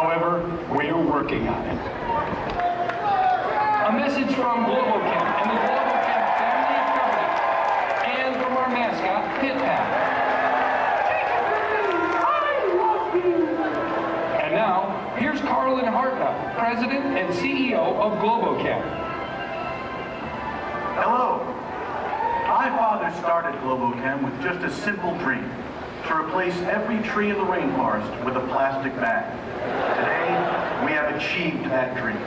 However, we're working on it. A message from Globo-Chem and the Globo-Chem family of companies, and from our mascot, Pit Pat. And now, here's Carlin Hartnett, President and CEO of Globo-Chem. Hello. My father started Globo-Chem with just a simple dream, to replace every tree in the rainforest with a plastic bag. Today, we have achieved that dream.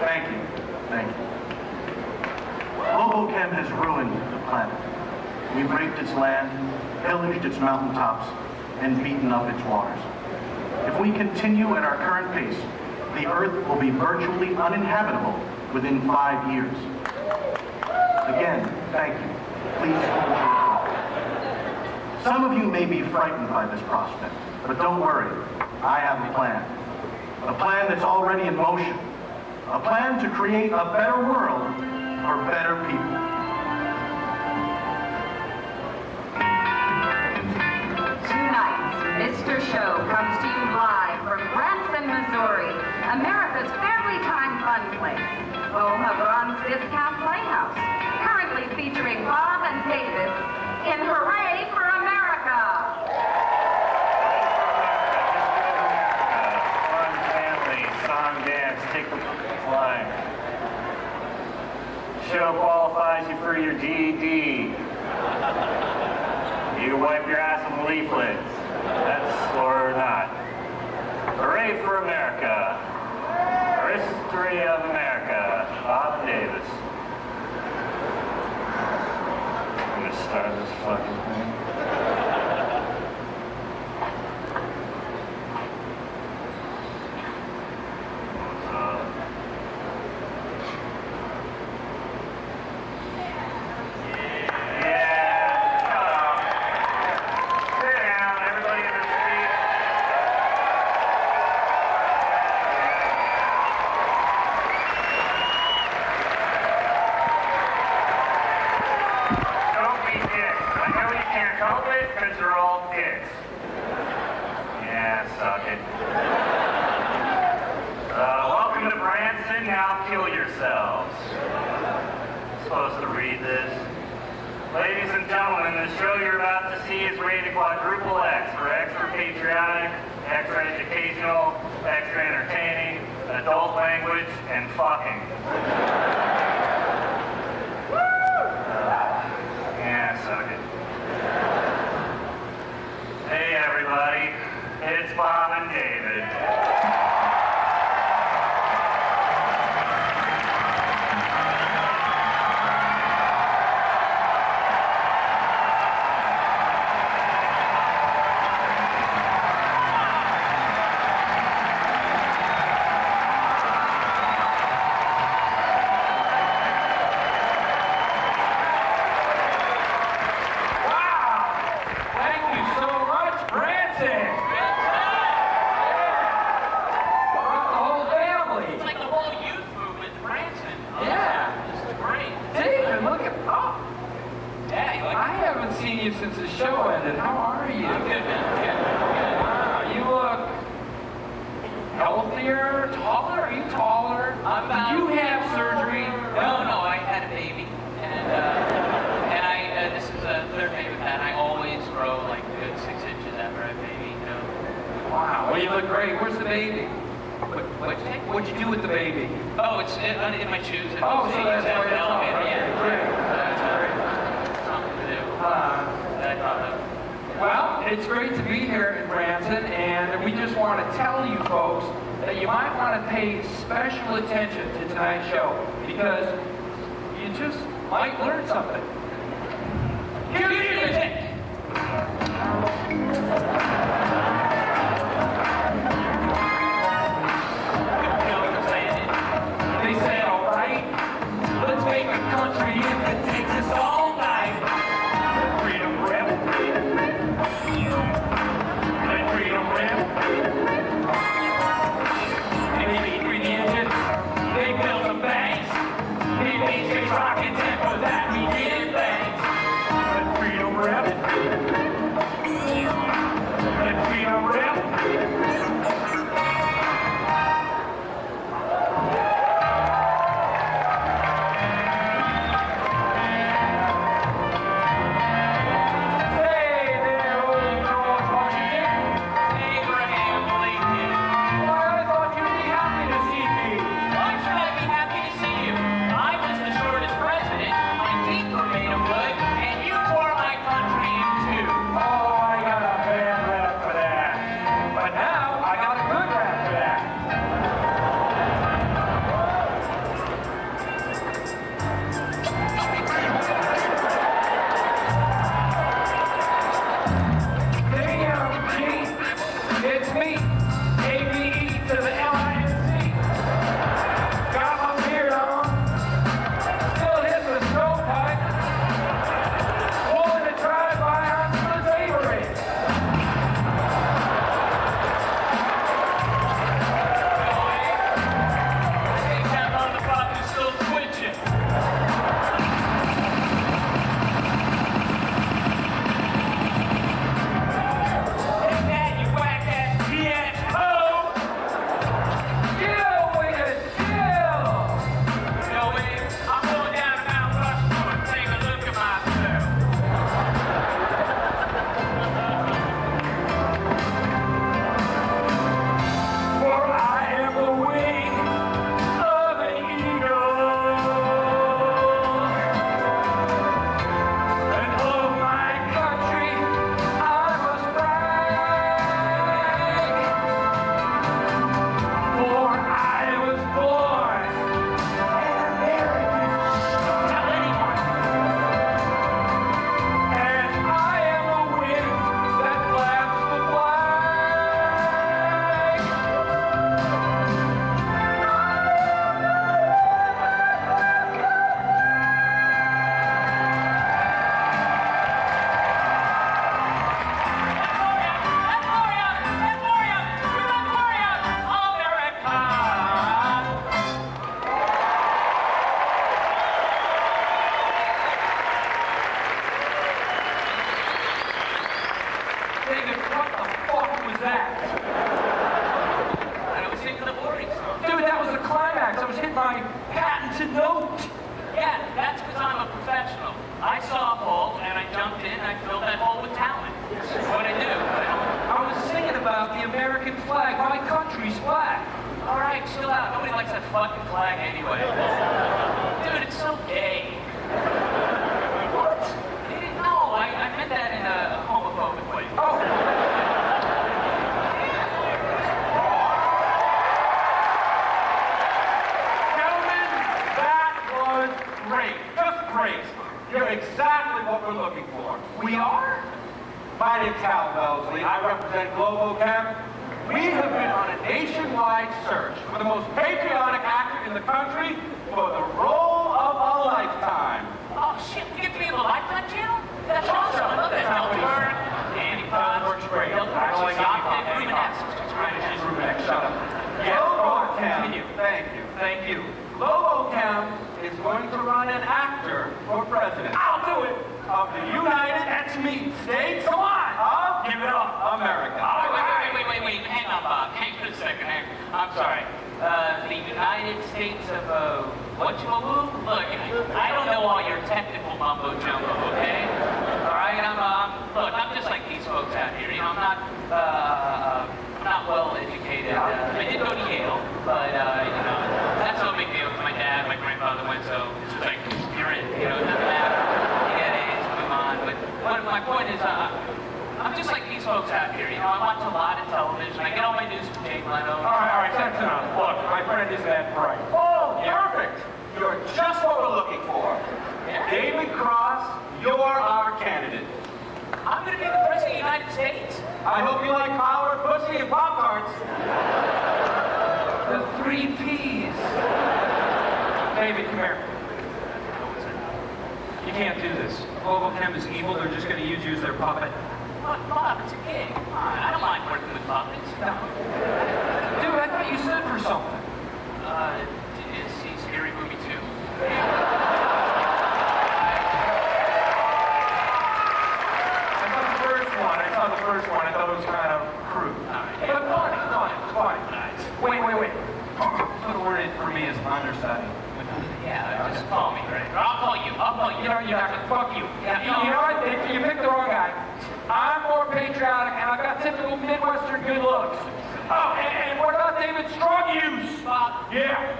Thank you. Thank you. Globo-Chem has ruined the planet. We've raped its land, pillaged its mountaintops, and beaten up its waters. If we continue at our current pace, the Earth will be virtually uninhabitable within 5 years. Again, thank you. Please hold your applause. Some of you may be frightened by this prospect, but don't worry. I have a plan. A plan that's already in motion. A plan to create a better world for better people. Tonight's Mr. Show comes to you live from Branson, Missouri, America's fairly time fun place, home of Ron's Discount Playhouse, currently featuring Bob and Davis in Hooray for America! Fun family, song, dance, take the line. Show qualifies you for your GED. You wipe your ass with leaflets. That's or not. Hooray for America. History of America. Bob Davis. I'm gonna start this fucking thing. What's up? Welcome to Branson, now kill yourselves. Supposed to read this. Ladies and gentlemen, the show you're about to see is rated quadruple X for extra patriotic, extra educational, extra entertaining, adult language, and fucking. Yeah, suck it. Hey everybody, it's Bob and David. Since the show ended. How are you? I'm good, man. Good. Wow, you look healthier, taller. Are you taller? Did you have surgery? No, I had a baby, and this is a third baby with that. I always grow like a good 6 inches after I have a baby, you know. Wow, well you look great. Where's the baby? What'd you do with the baby? Oh, it's in my shoes. Oh, so that's why it's elevator. Okay, Yeah, great. That's great. Something to do. Well, it's great to be here in Branson, and we just want to tell you folks that you might want to pay special attention to tonight's show, because you just might learn something. Cue the music! They said, all right, let's make a country if it takes us all night. Freedom rep. Let freedom rep. They beat the engines. They built some banks. They made space rockets, and for that we did thanks. Let freedom rep. me, ABE to the LINC. Got my beard on, still hitting the stovepipe, pulling a drive-by on the neighborhood. That motherfucker's still twitching. I represent Globo-Chem. We have been on a nationwide search for the most patriotic actor in the country for the role of a lifetime. Oh shit, we get to be in the Lifetime channel? That's awesome. I love that. Burn, Andy Potts, Works great. I don't like Johnston, Andy Rubenex. Rubenex, shut up. Globo-Chem, thank you. Globo-Chem is going to run an actor for president. I'll do it. Of the United States, come on, give it up, America. Wait, hang on, Bob, hang for a second, I'm sorry. The United States of, whatchamaboo? Look, I don't know all your technical mumbo-jumbo, okay? All right, I'm just like these folks out here, you know, I'm not well educated. I did go to Yale, but, you know, that's no big deal. My dad, my grandfather went, so it's just like, you're in, you know, it doesn't matter. You get A's, move on. But my point is, I'm just like these folks out here, you know, I watch a lot of television. I get all my news from Jay Leno. All right, that's enough. Look, my friend is that bright. Oh, perfect. You're just what we're looking for. Yeah. David Cross, you're our candidate. I'm going to be the President of the United States. I hope you like power, pussy, and Pop-Tarts. The 3 Ps. David, come here. You can't do this. Globo-Chem is evil. They're just going to use you as their puppet. Bob, it's a gig. Come on, I don't mind working with puppets. No. Dude, I thought you stood for something. Is he Scary Movie 2? I saw the first one. I thought it was kind of crude. Right. But funny. Wait. Put a word in for me as an understudy. Yeah, just call me, right? Or I'll call you. You know, you have to fuck you. Yeah, You know what? You picked the wrong guy. I'm more patriotic, and I've got typical Midwestern good looks. Oh, and what about David Strong use? Yeah.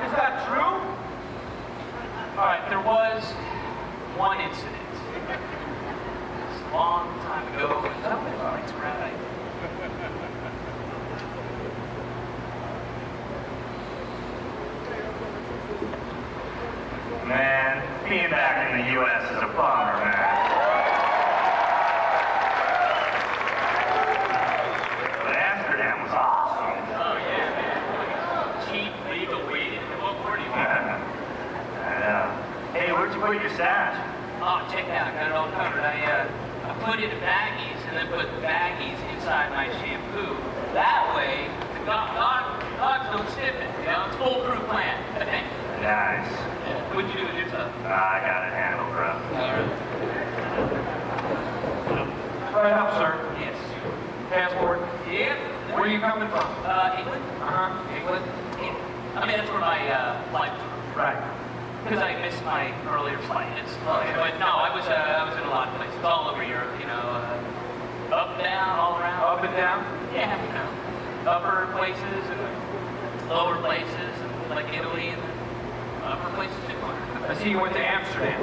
Is that true? All right, there was one incident. It's a long time ago. It's right. Man, being back in the U.S. is a bummer, man. check it out. Got it all covered. I put it in baggies and then put the baggies inside my shampoo. That way, the dogs don't stiffen. You know, it's a foolproof plan. Nice. What'd you do with yourself? I got it handled, bro. Right up, sir. Yes. Passport. Yep. Where are you coming from? England. England? Yeah. I mean, that's where my flight was. Right. Because I missed my earlier flight. But no, I was in a lot of places all over Europe. You know, up, down, all around. Up and down? Yeah, you know, upper places and lower places, and like Italy and upper places too. I see you went to Amsterdam.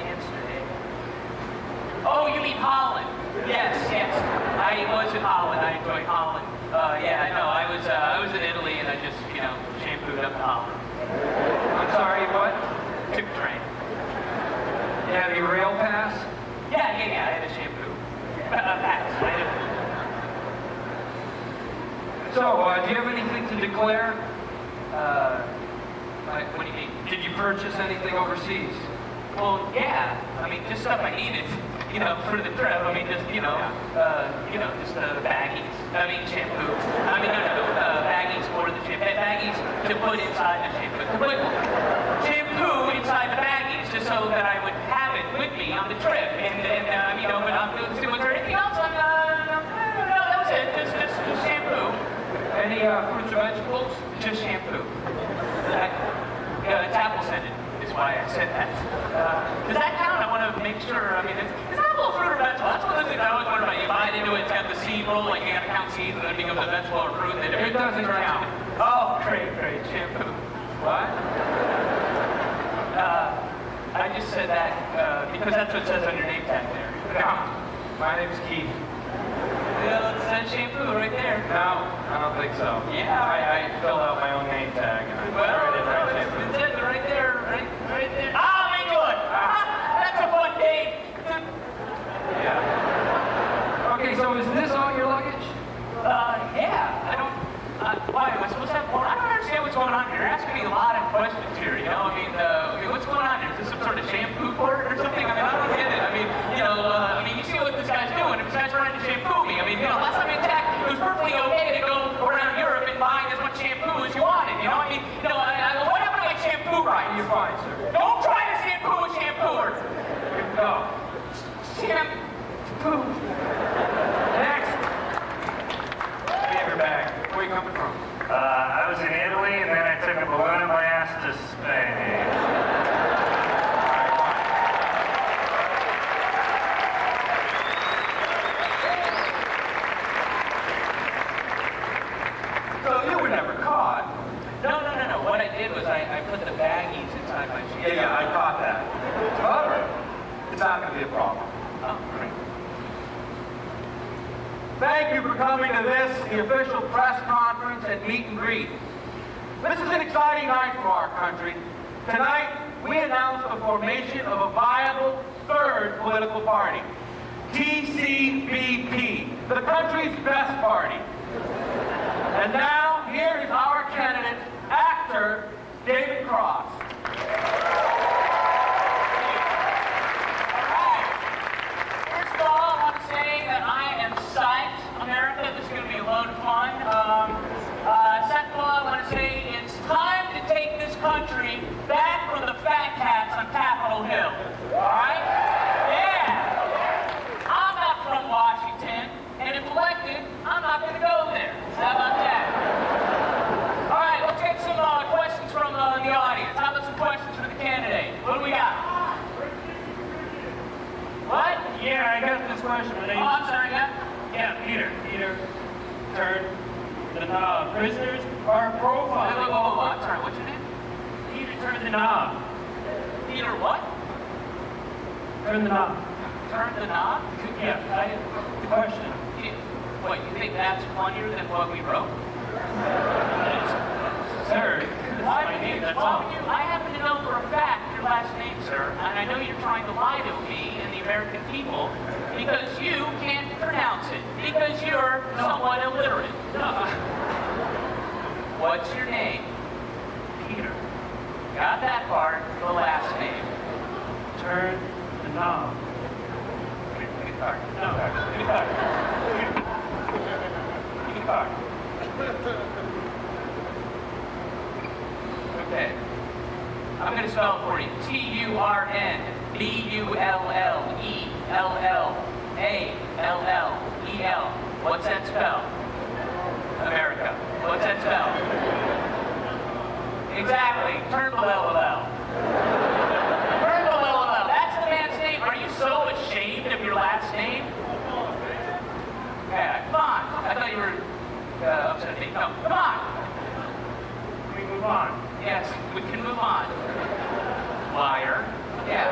Amsterdam. Oh, you mean Holland? Yes, yes. I was in Holland. I enjoyed Holland. Yeah, I know. I was in Italy, and I just, you know, shampooed up to Holland. I'm sorry, what? Took a train. You have your rail pass? Yeah. I had a shampoo. Pass. So, do you have anything to declare? What do you mean? Did you purchase anything overseas? Well, yeah. I mean, just stuff I needed, you know, for the trip. I mean, just, you know, just baggies. I mean, shampoo. I mean, baggies for the shampoo. Baggies to put inside the shampoo. To put shampoo inside the baggies just so that I would have it with me on the trip. And you know, but was there anything else? No, that was it. Just shampoo. Any fruits or vegetables? Just shampoo. It's apple scented. Is why I said that. Does that count? I want to make sure. I mean, is apple a fruit or vegetable? That's one of the things I always wonder about. You bite into it, it's got the seed roll, like you got to count seeds, and then it becomes a vegetable or fruit. And then It doesn't count. Oh, great. Shampoo. What? I just said that because that's what it says on your name tag there. No. My name's Keith. Well, it says shampoo right there. No, I don't think so. Yeah. I filled out my own name tag and I Well, started right shampoo. it says it right there. Right there. Ah, my good. That's a fun day. Yeah. Okay, so is this all your luggage? Yeah. I don't. Why am I supposed to have more? I don't understand what's going on here. You're asking me a lot of questions here. You know, I mean, what's going on here? Is this some sort of shampoo court or something? I mean, I don't get it. I mean, you know, you see what this guy's doing. This guy's trying to shampoo me. I mean, you know, last time we attacked, it was perfectly okay to go around Europe and buy as much shampoo as you wanted. You know, I mean, you know, what happened to my shampoo rights? You're fine, sir. Don't try to shampoo a shampooer. No. Shampoo. Next. Give me your bag. Where are you coming from? I was in Italy, and then I took a balloon blast to Spain. So you were never caught. No. What I did was I put the baggies inside my shampoo. Yeah, I caught that. However, it's not going to be a problem. Oh, great. Thank you for coming to this, the official press conference and meet and greet. This is an exciting night for our country. Tonight, we announce the formation of a viable third political party, TCBP, the country's best party. And now, here is our candidate, actor David Cross. First of all, I want to say that I am psyched, America. This is going to be a load of fun. Second of all, I want to say it's time to take this country back from the fat cats on Capitol Hill. All right? Yeah. I'm not from Washington, and if elected, I'm not going to go there. How about that? All right, let's get some questions from the audience. How about some questions for the candidate? What do we got? What? Yeah, I got this question. Oh, I'm sorry, yeah? Yeah, Peter turned the knob. Prisoners are profiled. Whoa, I'm sorry, what's your name? Peter turned the knob. Peter what? Turn the knob. Turn the knob? Yeah, the question. What, you think that's funnier than what we wrote? Sir, this is my name, that's all. I happen to know for a fact your last name, sir, and I know you're trying to lie to me and the American people because you can't pronounce it, because you're somewhat illiterate. What's your name? Peter. Got that part, the last name. start. Okay. I'm going to spell it for you. T-U-R-N-B-U-L-L-E-L-L-A-L-L-E-L. What's that spell? America. What's that spell? Exactly. Turnbull LLL. Turnbull LLL. That's the man's name. Are you so ashamed of your last name? Yeah, come on. I thought you were upset at me. No, come on. Can we move on? Yes, we can move on. Liar. Yeah.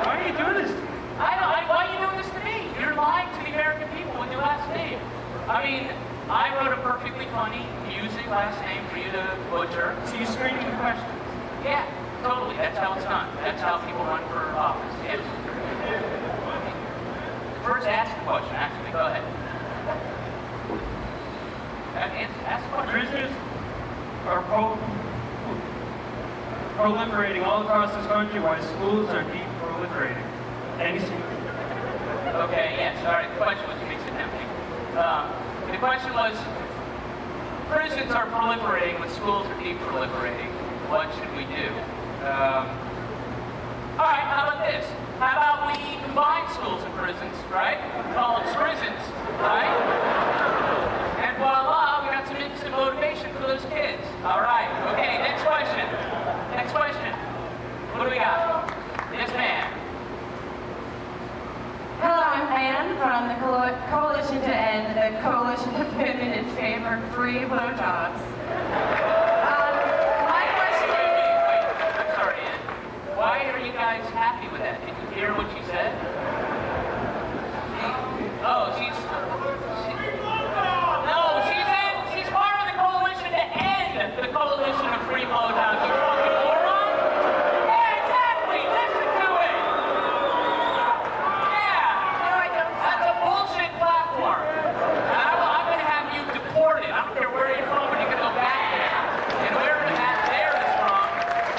Why are you doing this? I know. Why are you doing this to me? You're lying to the American people with your last name. I mean, I wrote a perfectly funny, amusing last name for you to butcher. So you screening the questions? Yeah, totally. That's how it's done. That's how people run for office. Yes. First, ask the question. Actually, go ahead. Ask the question. Prisoners are proliferating all across this country while schools are deproliferating. Any Okay, yes, all right. The question was, makes it empty. The question was, prisons are proliferating when schools are deproliferating. What should we do? All right, how about this? How about we combine schools and prisons, right? Call them prisons, right? And voila, we got some instant motivation for those kids. All right, okay, next question. Next question. What do we got? Yes, ma'am. Hello, I'm Anne from the Coalition to End the Coalition of Women in Favor of Free Blowjobs. My question is... Wait, I'm sorry, Ann. Why are you guys happy with that? Did you hear what she said? No, she's part of the Coalition to End the Coalition of Free Blowjobs. You fucking moron! Yeah, exactly! Listen to it! That's a bullshit platform. And I'm going to have you deported. I don't care where you're from, but you can go back there. And wherever that there is from,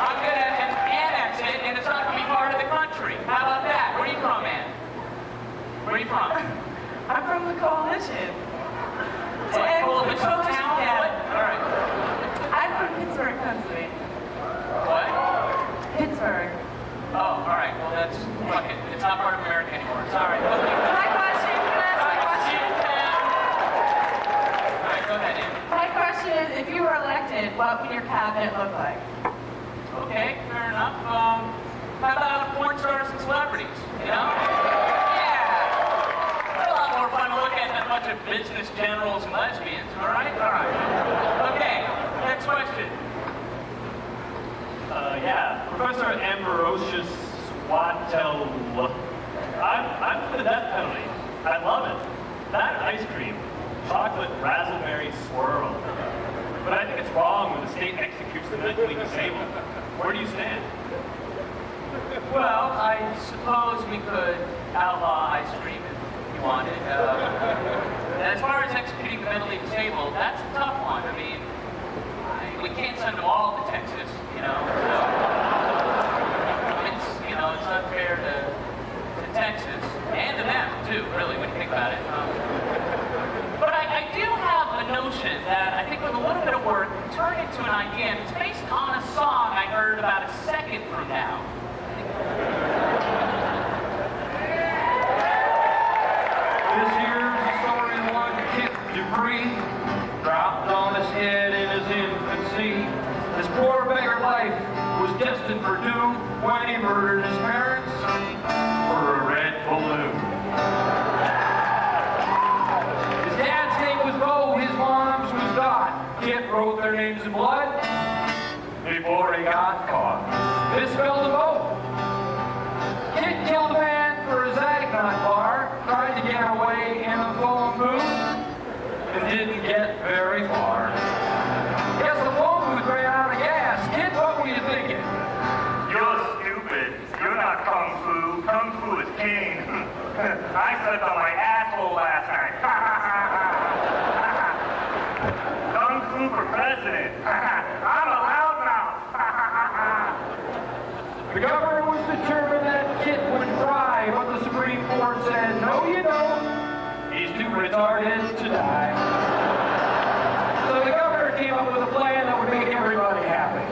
I'm going to annex it, and it's not going to be part of the country. How about that? Where are you from, Ann? Where are you from? I'm from the Coalition. Coalition town? Yeah. What? All right. I'm from Pittsburgh, Pennsylvania. What? Pittsburgh. Oh, all right. Well, that's fuck it. It's not part of America anymore. Sorry. My question, can I ask my question? All right, go ahead, Ann. My question is, if you were elected, what would your cabinet look like? Okay, fair enough. How about porn stars and celebrities? You know? Yeah. A lot more fun to look at than a bunch of business generals and lesbians. All right? All right. Okay, next question. Yeah, Professor Ambrosius Swatel. I'm for the death penalty. I love it. That ice cream, chocolate raspberry swirl. But I think it's wrong when the state executes the mentally disabled. Where do you stand? Well, I suppose we could outlaw ice cream if you wanted. And as far as executing the mentally disabled, that's a tough one. I mean, we can't send them all to Texas, you know. It's unfair to Texas and to them too, really, when you think about it. But I do have a notion that I think with a little bit of work can turn into an idea, and it's based on a song I heard about a second from now. This here's the story of one Kip Dupree, dropped on his head in his infancy. His poor beggar life was destined for doom when he murdered his parents for a red balloon. His dad's name was Bo, his mom's was Dot. Kip wrote their names in blood before he got caught. Misspelled them both. Kip killed a man for his Agnon bar, tried to get away in a phone booth, and didn't get very far. Guess the phone booth ran out of gas. Kid, what were you thinking? You're stupid. You're not Kung Fu. Kung Fu is king. I slept on my asshole last night. Kung Fu for president. I'm a loudmouth. The governor was determined that Kit would try, but the Supreme Court said, no, you don't. He's too retarded to die. up with a plan that would make everybody happy.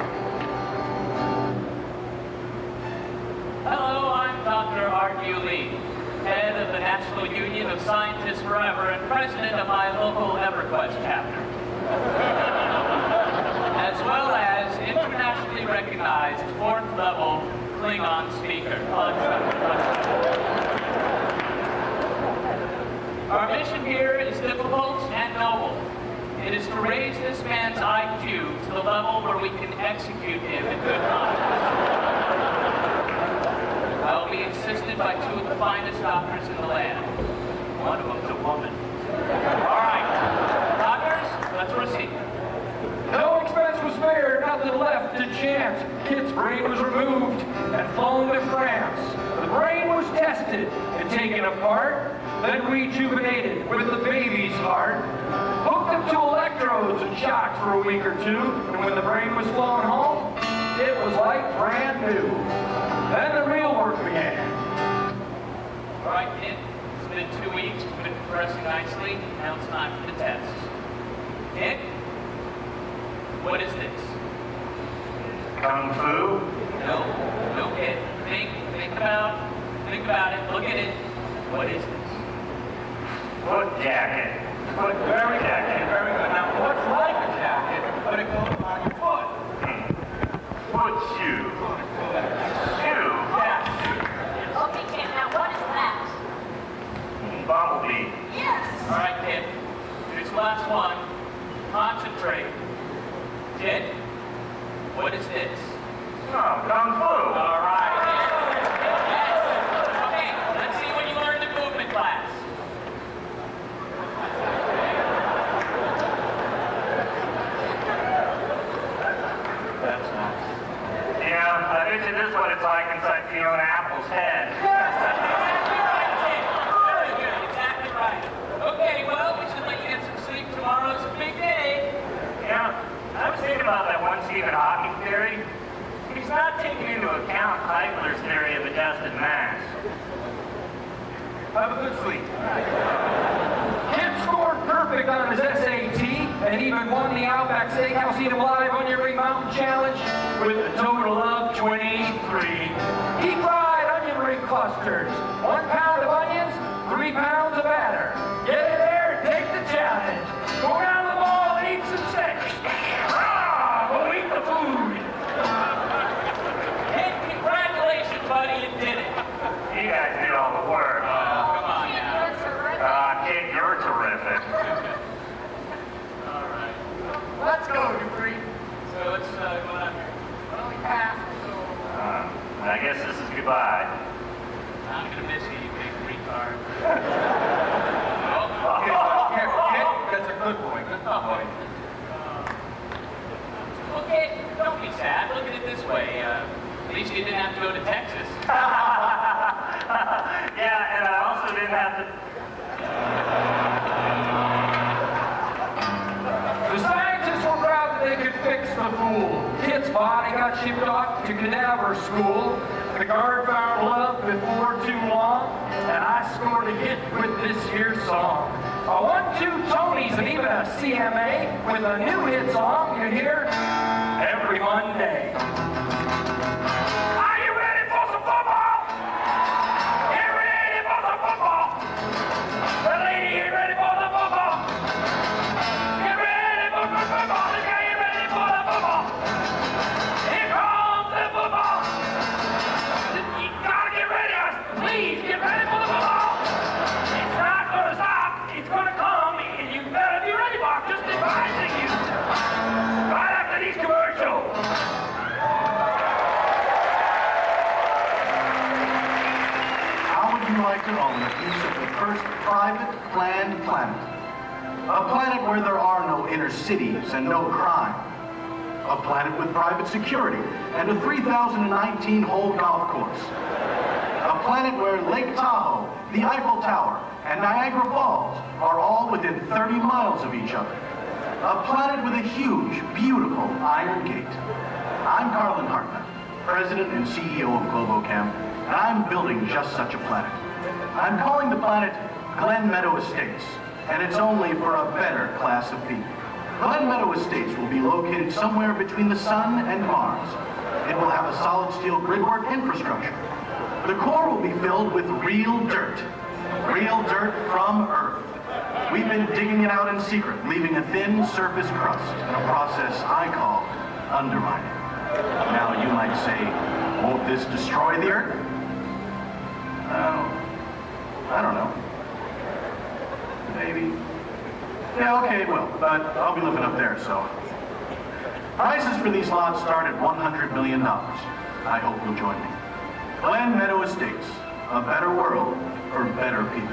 Hello, I'm Dr. R.Q. Lee, head of the National Union of Scientists Forever and president of my local EverQuest chapter, as well as internationally recognized fourth-level Klingon speaker. Our mission here is difficult and noble. It is to raise this man's IQ to the level where we can execute him in good conscience. I will be assisted by two of the finest doctors in the land. One of them's a woman. All right, doctors, let's proceed. No expense was spared, nothing left to chance. Kit's brain was removed and flown to France. The brain was tested and taken apart, then rejuvenated with the baby's heart. Hooked up to electrodes and shocked for a week or two, and when the brain was flown home, it was like brand new. Then the real work began. All right, Kit, it's been 2 weeks, you've been progressing nicely, now it's time for the test. Kit, what is this? Kung Fu? No, Kit. Think about it, look at it. What is this? Foot jacket. Foot, very jacket, very good. Now, what's like a jacket, but it goes on your foot? Foot shoe. Shoe? Yeah. Okay, Kit, now what is that? Bumblebee. Yes. All right, Kit. Here's the last one. Concentrate. Kit, what is this? Oh, Kung Fu. All right. Yes. Okay, let's see what you learned in movement class. That's nice. Yeah, I bet you this is what it's like inside Fiona Apple's head. Good, exactly right. Okay, well, we should let you get some sleep. Tomorrow's a big day. Yeah, I was thinking about that one Stephen Hawking theory. He's not taking into account Heitler's theory of adjusted mass. Have a good sleep. Kit scored perfect on his SAT and even won the Outback Steakhouse Eat 'em Live Onion Ring Mountain Challenge with a total of 23. He fried onion ring clusters. 1 pound of onions, 3 pounds of batter. Get in there and take the challenge. Go down to the mall and eat some steaks. Go eat the food. Kit, congratulations, buddy, you did it. You guys did all the work. Come on now. Kid, you're terrific. All right. Let's go, Dupree. So let's go down here. Well, we passed, so... I guess this is goodbye. I'm gonna miss you, you big retard. Kit, that's a good boy. Good boy. Okay, don't be sad. Look at it this way. At least you didn't have to go to Texas. Yeah, and I also didn't have to... The scientists were proud that they could fix the fool. Kit's body got shipped off to cadaver school. The guard found love before too long, and I scored a hit with this here song. A 1-2 Tonys and even a CMA with a new hit song you hear every Monday. Are you ready for some football? Get ready for some football. The lady, get ready for the football. Get ready for the football. Let's get ready for the football. Here comes the football. You gotta get ready. Please get ready for the football. It's not gonna stop. It's gonna come, and you better be ready for it. Just advising you. Right after these commercials. How would you like to own a piece of the first private planned planet? A planet where there are no inner cities and no crime. A planet with private security and a 3,019-hole golf course. A planet where Lake Tahoe, the Eiffel Tower, and Niagara Falls are all within 30 miles of each other. A planet with a huge, beautiful iron gate. I'm Carlin Hartman, President and CEO of Globo-Chem, and I'm building just such a planet. I'm calling the planet Glen Meadow Estates, and it's only for a better class of people. Glen Meadow Estates will be located somewhere between the sun and Mars. It will have a solid steel gridwork infrastructure. The core will be filled with real dirt from Earth. We've been digging it out in secret, leaving a thin surface crust in a process I call undermining. Now you might say, won't this destroy the Earth? I don't know. Maybe. Yeah, okay, it will, but I'll be living up there, so. Prices for these lots start at $100 million. I hope you'll join me. Glen Meadow Estates, a better world for better people.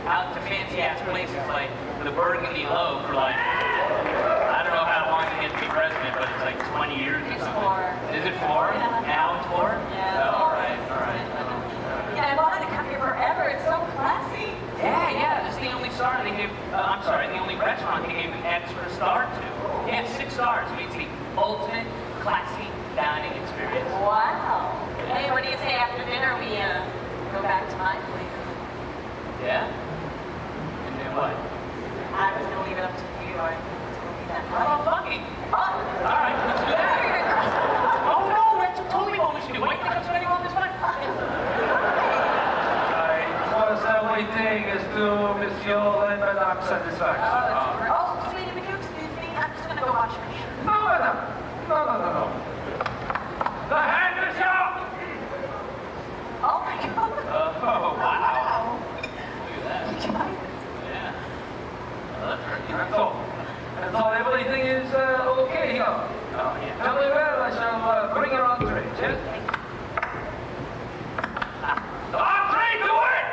Out to fancy-ass places like the Burgundy Loaf for like, I don't know how long to get to be president, but it's like 20 years or something. Is it 4? Yeah. Now it's 4? Yeah. Oh, all right. Yeah, I wanted to come here forever. It's so classy. Yeah. This is the only star they give, the only restaurant they gave an extra star to. Yeah, 6 stars. It means the ultimate classy dining experience. Wow. Hey, what do you say after dinner we go back to my place? Yeah? And then what? I was going to leave it up to you. I was going to be that How about fucking? Oh. All right, let's do that. Oh no, that's totally what we should do. Why do you think I'm spending all this money? First everything is to Monsieur and Madame satisfaction. Oh, sweetie, would you excuse me? I'm just going to go wash my hands. No, Madame. No. The hand is up! Oh my God. Oh, wow. That's all. Everything is okay here. Very well. I shall bring your entree. Yes? Entree to it!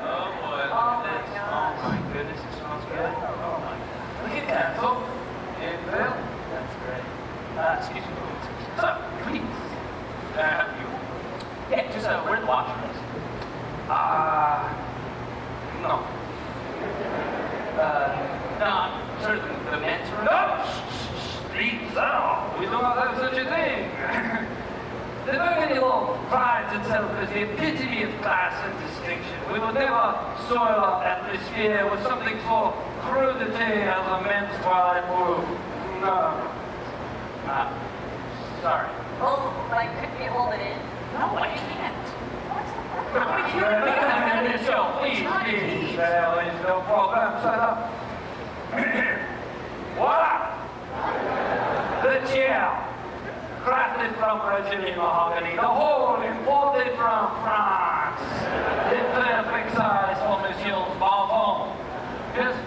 Oh boy, look at this. Oh my goodness, it smells good. Oh my. Look at that. So, well, That's great. Excuse me. So, please. You. Yeah, just where the washrooms? no. No, I'm sort of the men's room. No! Please, no. We do not have such a thing. The Burgundy Loaf prides itself as the epitome of class and distinction. We would never soil our atmosphere with something so crudité as a men's toilet room. No. Sorry. Oh, like, couldn't you hold it in? No, I can't. Please, there is no problem, sir. Voila! The chair, crafted from Brazilian mahogany, the whole imported from France. The perfect size for Monsieur's bonbon. Just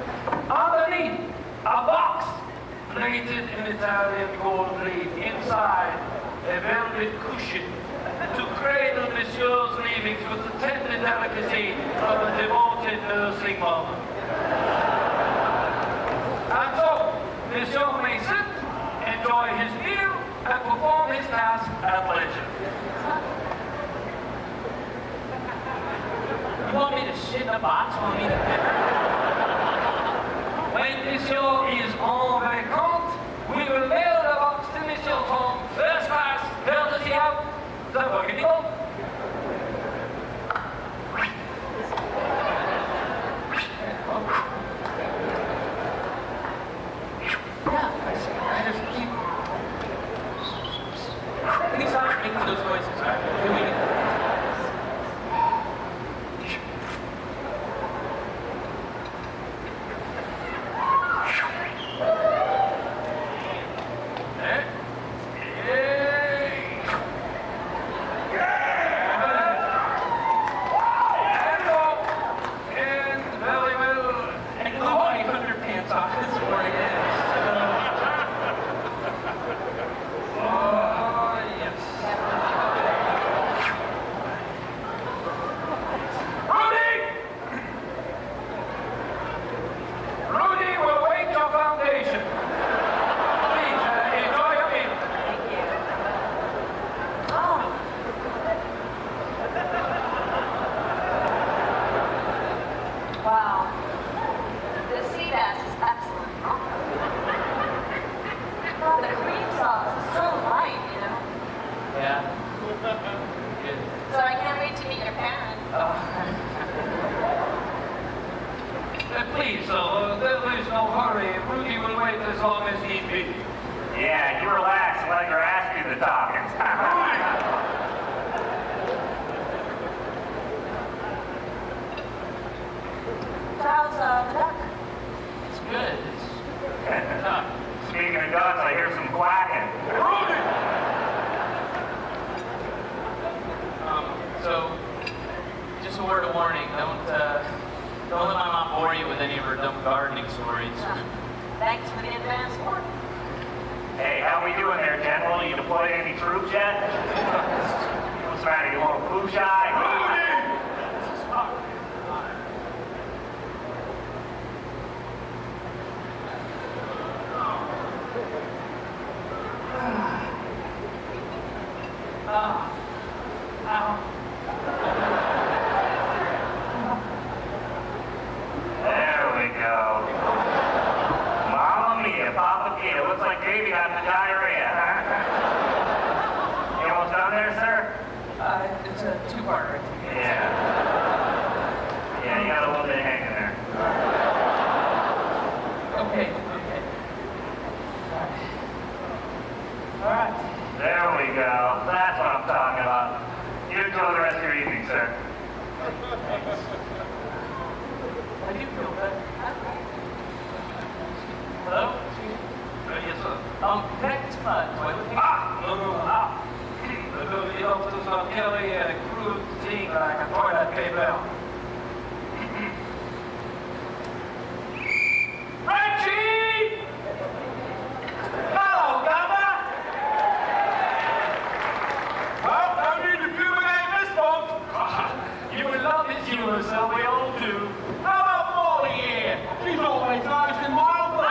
underneath, a box, plated in Italian gold leaf. Inside, a velvet cushion to cradle Monsieur's leavings with the tender delicacy of a devoted nursing mother. And so, Monsieur may sit, enjoy his meal, and perform his task at leisure. You want me to shit in a box? You want me to... When Monsieur is en vacances, we will mail the box to Monsieur's home, first class, courtesy of the Burgundy Loaf. I just keep... Can you stop making those noises? Doing it. please, there's no hurry. Rudy will wait as long as need be. Yeah, you relax and let your ass do the talking. How's the duck? It's good. It's tough. Speaking of ducks, I hear some quacking. Rudy! So, just a word of warning. Don't let my mom bore you with any of her dumb gardening stories. Thanks for the advance warning. Hey, how we doing there, General? You deployed any troops yet? What's the matter, you little poo shy? There we go. Mamma mia, Papa Mia. Looks like baby got the diarrhea. You almost done there, sir? It's a two-parter. Yeah. Yeah, you got a little bit hanging there. Okay. All right. There we go. That's what I'm talking about. You enjoy the rest of your evening, sir. I do feel better. Hello? Yes, sir. Next month, il offre son carrière cruising like a toilet paper. Reggie! Hello, Governor! Well, no need to fumigate this one. You will love his humor, so we all do. How about Molly here? She's always nice and mild, but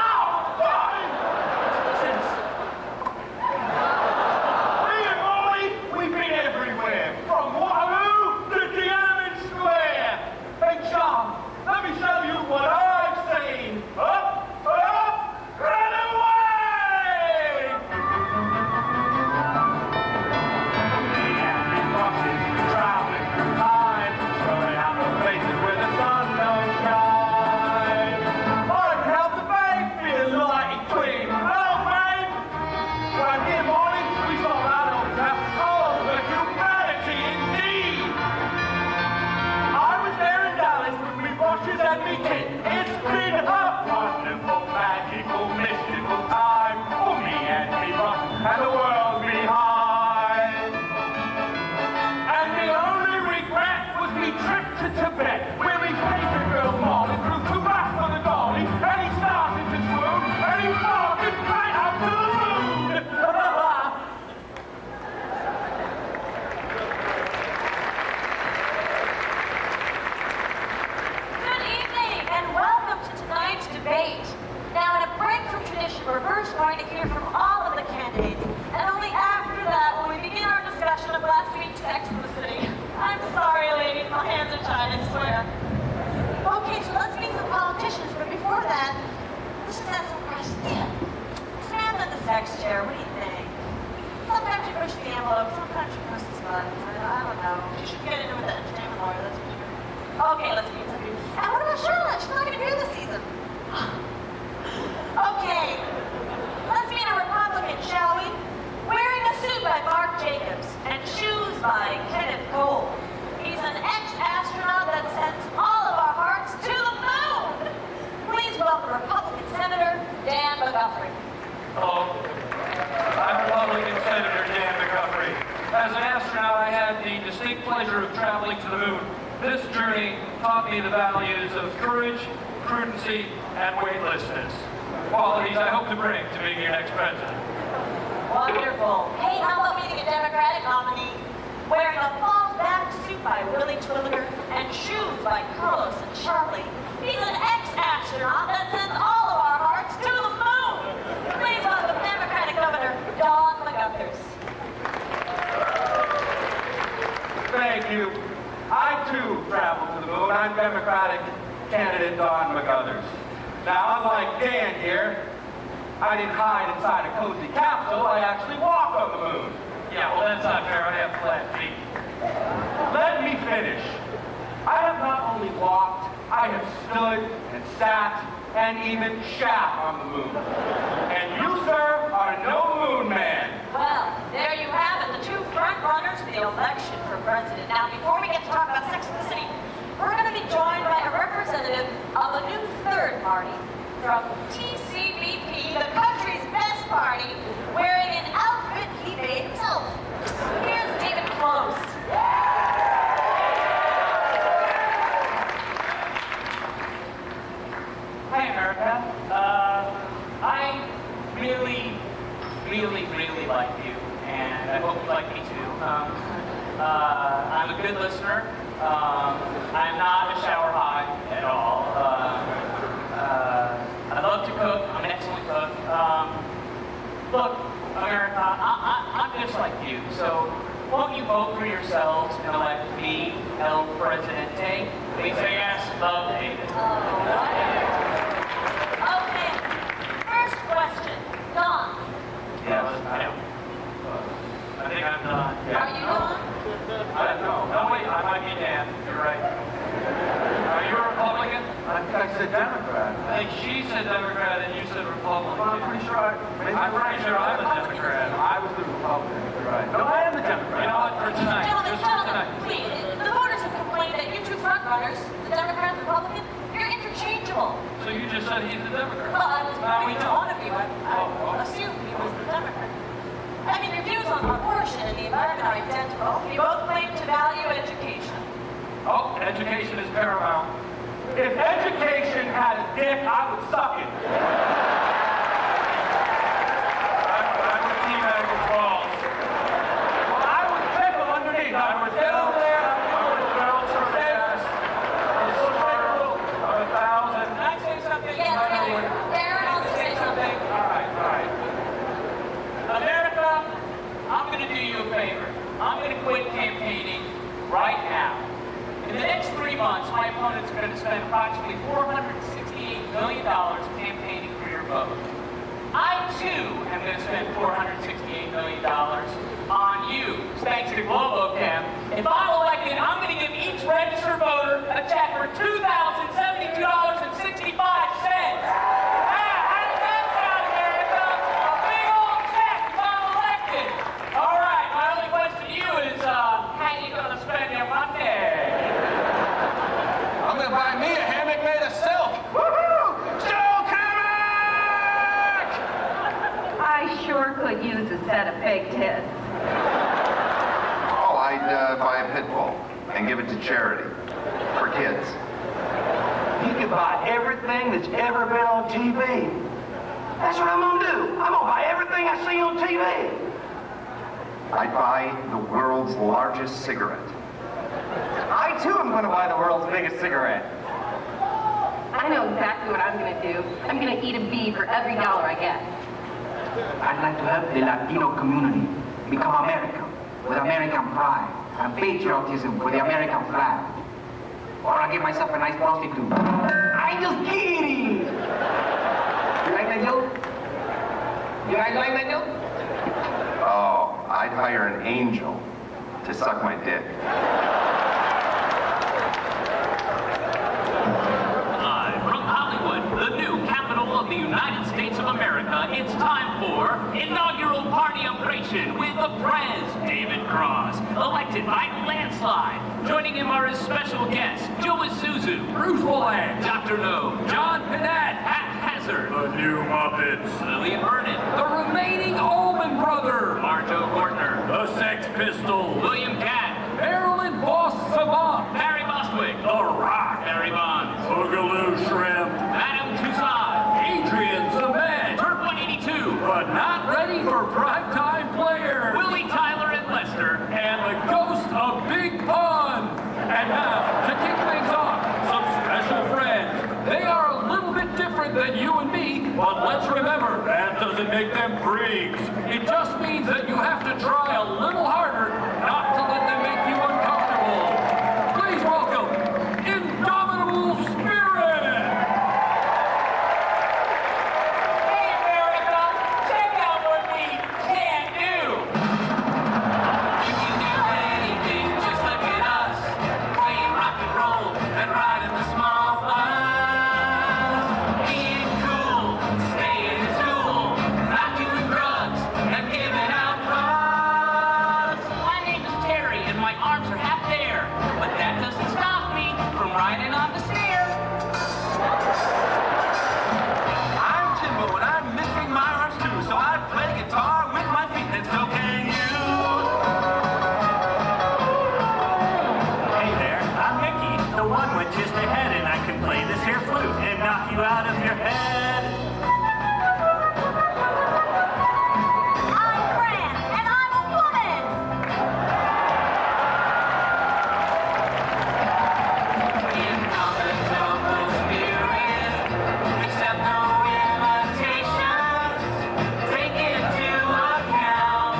from Waterloo to Tiananmen Square. Hey, John, let me show you what I've seen. Up, run away! Tiananmen buses traveling through time, running out of places where the sun don't shine. I can help the babe feel light and clean. Hello, babe! Right here, Molly, we saw that old tap. Oh, the humanity indeed! I was there in Dallas with me brushes and me kit. It's been a wonderful, magical, mystical time for me and me brush and the world behind. And the only regret was me trip to Tibet, where me favorite girl Molly grew too fast for the dolly, and he started to swoon, and he floated right up to the moon. Good evening and welcome to tonight's debate. Now, in a break from tradition, we're first going to hear from all of the candidates, and only after that will we begin our discussion of last week's Sex in the City. I'm sorry, ladies, my hands are tied, I swear. Okay, so let's meet the politicians, but before that, let's just ask some questions. Samantha in the sex chair, what do you think? Sometimes you push the envelope, sometimes you push the buttons. I don't know. You should get into it with the entertainment lawyer, that's for sure. Okay, let's meet some people. And what about Charlotte? She's not going to be here this season. Okay, let's meet a Republican, shall we? Wearing a suit by Mark Jacobs and shoes by Kenneth Cole. He's an ex-astronaut that sends all of our hearts to the moon. Please welcome Republican Senator Dan McGuffrey. Hello. I'm Republican Senator Dan McGuffrey. As an astronaut, I had the distinct pleasure of traveling to the moon. This journey taught me the values of courage, prudency, and weightlessness. Qualities I hope to bring to being your next president. Wonderful. Hey, how about meeting a Democratic nominee? Wearing a fall-back suit by Willie Twilliger and shoes by Carlos and Charlie. He's an ex-astronaut that sends all of our hearts to the moon. Please welcome Democratic Governor Don McGuthers. Thank you. I, too, traveled to the moon. I'm Democratic candidate Don McGuthers. Now, unlike Dan here, I didn't hide inside a cozy capsule. I actually walked on the moon. Yeah, well, that's not fair. I have flat feet. Let me finish. I have not only walked, I have stood and sat and even shat on the moon. And you, sir, are no moon man. Well, there you have it, the two front runners for the election for president. Now, before we get to talk about Sex and the City, we're going to be joined by a representative of a new third party from TCBP, the country's best party, wearing an outfit he made himself. Here's David Close. Hi, America. I really like you, and I hope you like me too. I'm a good listener. I'm not a shower hog at all. I love to cook. I'm an excellent cook. Look, America, I'm just like you, so won't you vote for yourselves and elect me, El Presidente? Please say yes. Love, David. Okay, first question, Don. Yes, I know. I think I'm done. Are you Don? I don't know. No, wait, I might be Dan. You're right. Are you a Republican? I said Democrat. I think she said Democrat and you said Republican. Well, I'm pretty sure I'm a Democrat. I was the Republican. You're right. No, I am the Democrat. You know what, for tonight, just for Gentlemen, tonight. please, the voters have complained that you two front runners, the Democrat and the Republican, you're interchangeable. So you just said he's a Democrat. Well, I was Now we referring to know. one of you. I assumed he was the Democrat. I mean, your views on abortion and the environment are identical. You both claim to value education. Oh, education is paramount. If education had a dick, I would suck it. I would teabag his balls. Well, I would tickle underneath. I would get over there. I would belch her ass. A 1,000. Can I say something? Yes, Darren wants to say something. All right. America, I'm going to do you a favor. I'm going to quit campaigning right now. In the next 3 months, my opponents are going to spend approximately $468 million campaigning for your vote. I, too, am going to spend $468 million on you, thanks to Globo-Chem. If I'm elected, I'm going to give each registered voter a check for $2,072.65. I'm gonna buy me a hammock made of silk. Woohoo! Silk hammock! I sure could use a set of fake tits. Oh, I'd buy a pit bull and give it to charity for kids. You could buy everything that's ever been on TV. That's what I'm gonna do. I'm gonna buy everything I see on TV. I'd buy the world's largest cigarette. I too am gonna buy the world's biggest cigarette. I know exactly what I'm gonna do. I'm gonna eat a bee for every dollar I get. I'd like to help the Latino community become American, with American pride and patriotism for the American flag. Or I'll give myself a nice prostitute. I'm just kidding! You like that joke? You guys like that joke? Oh, I'd hire an angel to suck my dick. Live from Hollywood, the new capital of the United States of America, it's time for inaugural party operation with the Prez, David Cross, elected by landslide. Joining him are his special guests, Joe Isuzu, Bruce Willis, Dr. No, John Panette, Haphazard, The new Muppets. Lillian Vernon, The remaining Allman Brother. Marjo Gortner, The Sex Pistols. William Catt, Marilyn Boss Savant. Barry Bostwick, The Rock. Barry Bonds, Boogaloo Shrimp. Madame Tussauds, Adrian Zmed. Turf 182, But not ready for primetime players. Willie Tyler and Lester, And the ghost of Big Pun. And now, to kick things off, some special friends. They are a little bit different than you and me, but let's remember, that doesn't make them freaks. It just means that you have to try a little harder not to let them make you uncomfortable. Please welcome Indomitable Spirit. Hey, America, check out what we can do. you can do anything, just look at us, playing rock and roll and riding the small you out of your head. I'm Fran, and I'm a woman. Indomitable Spirit, accept no imitations, take into account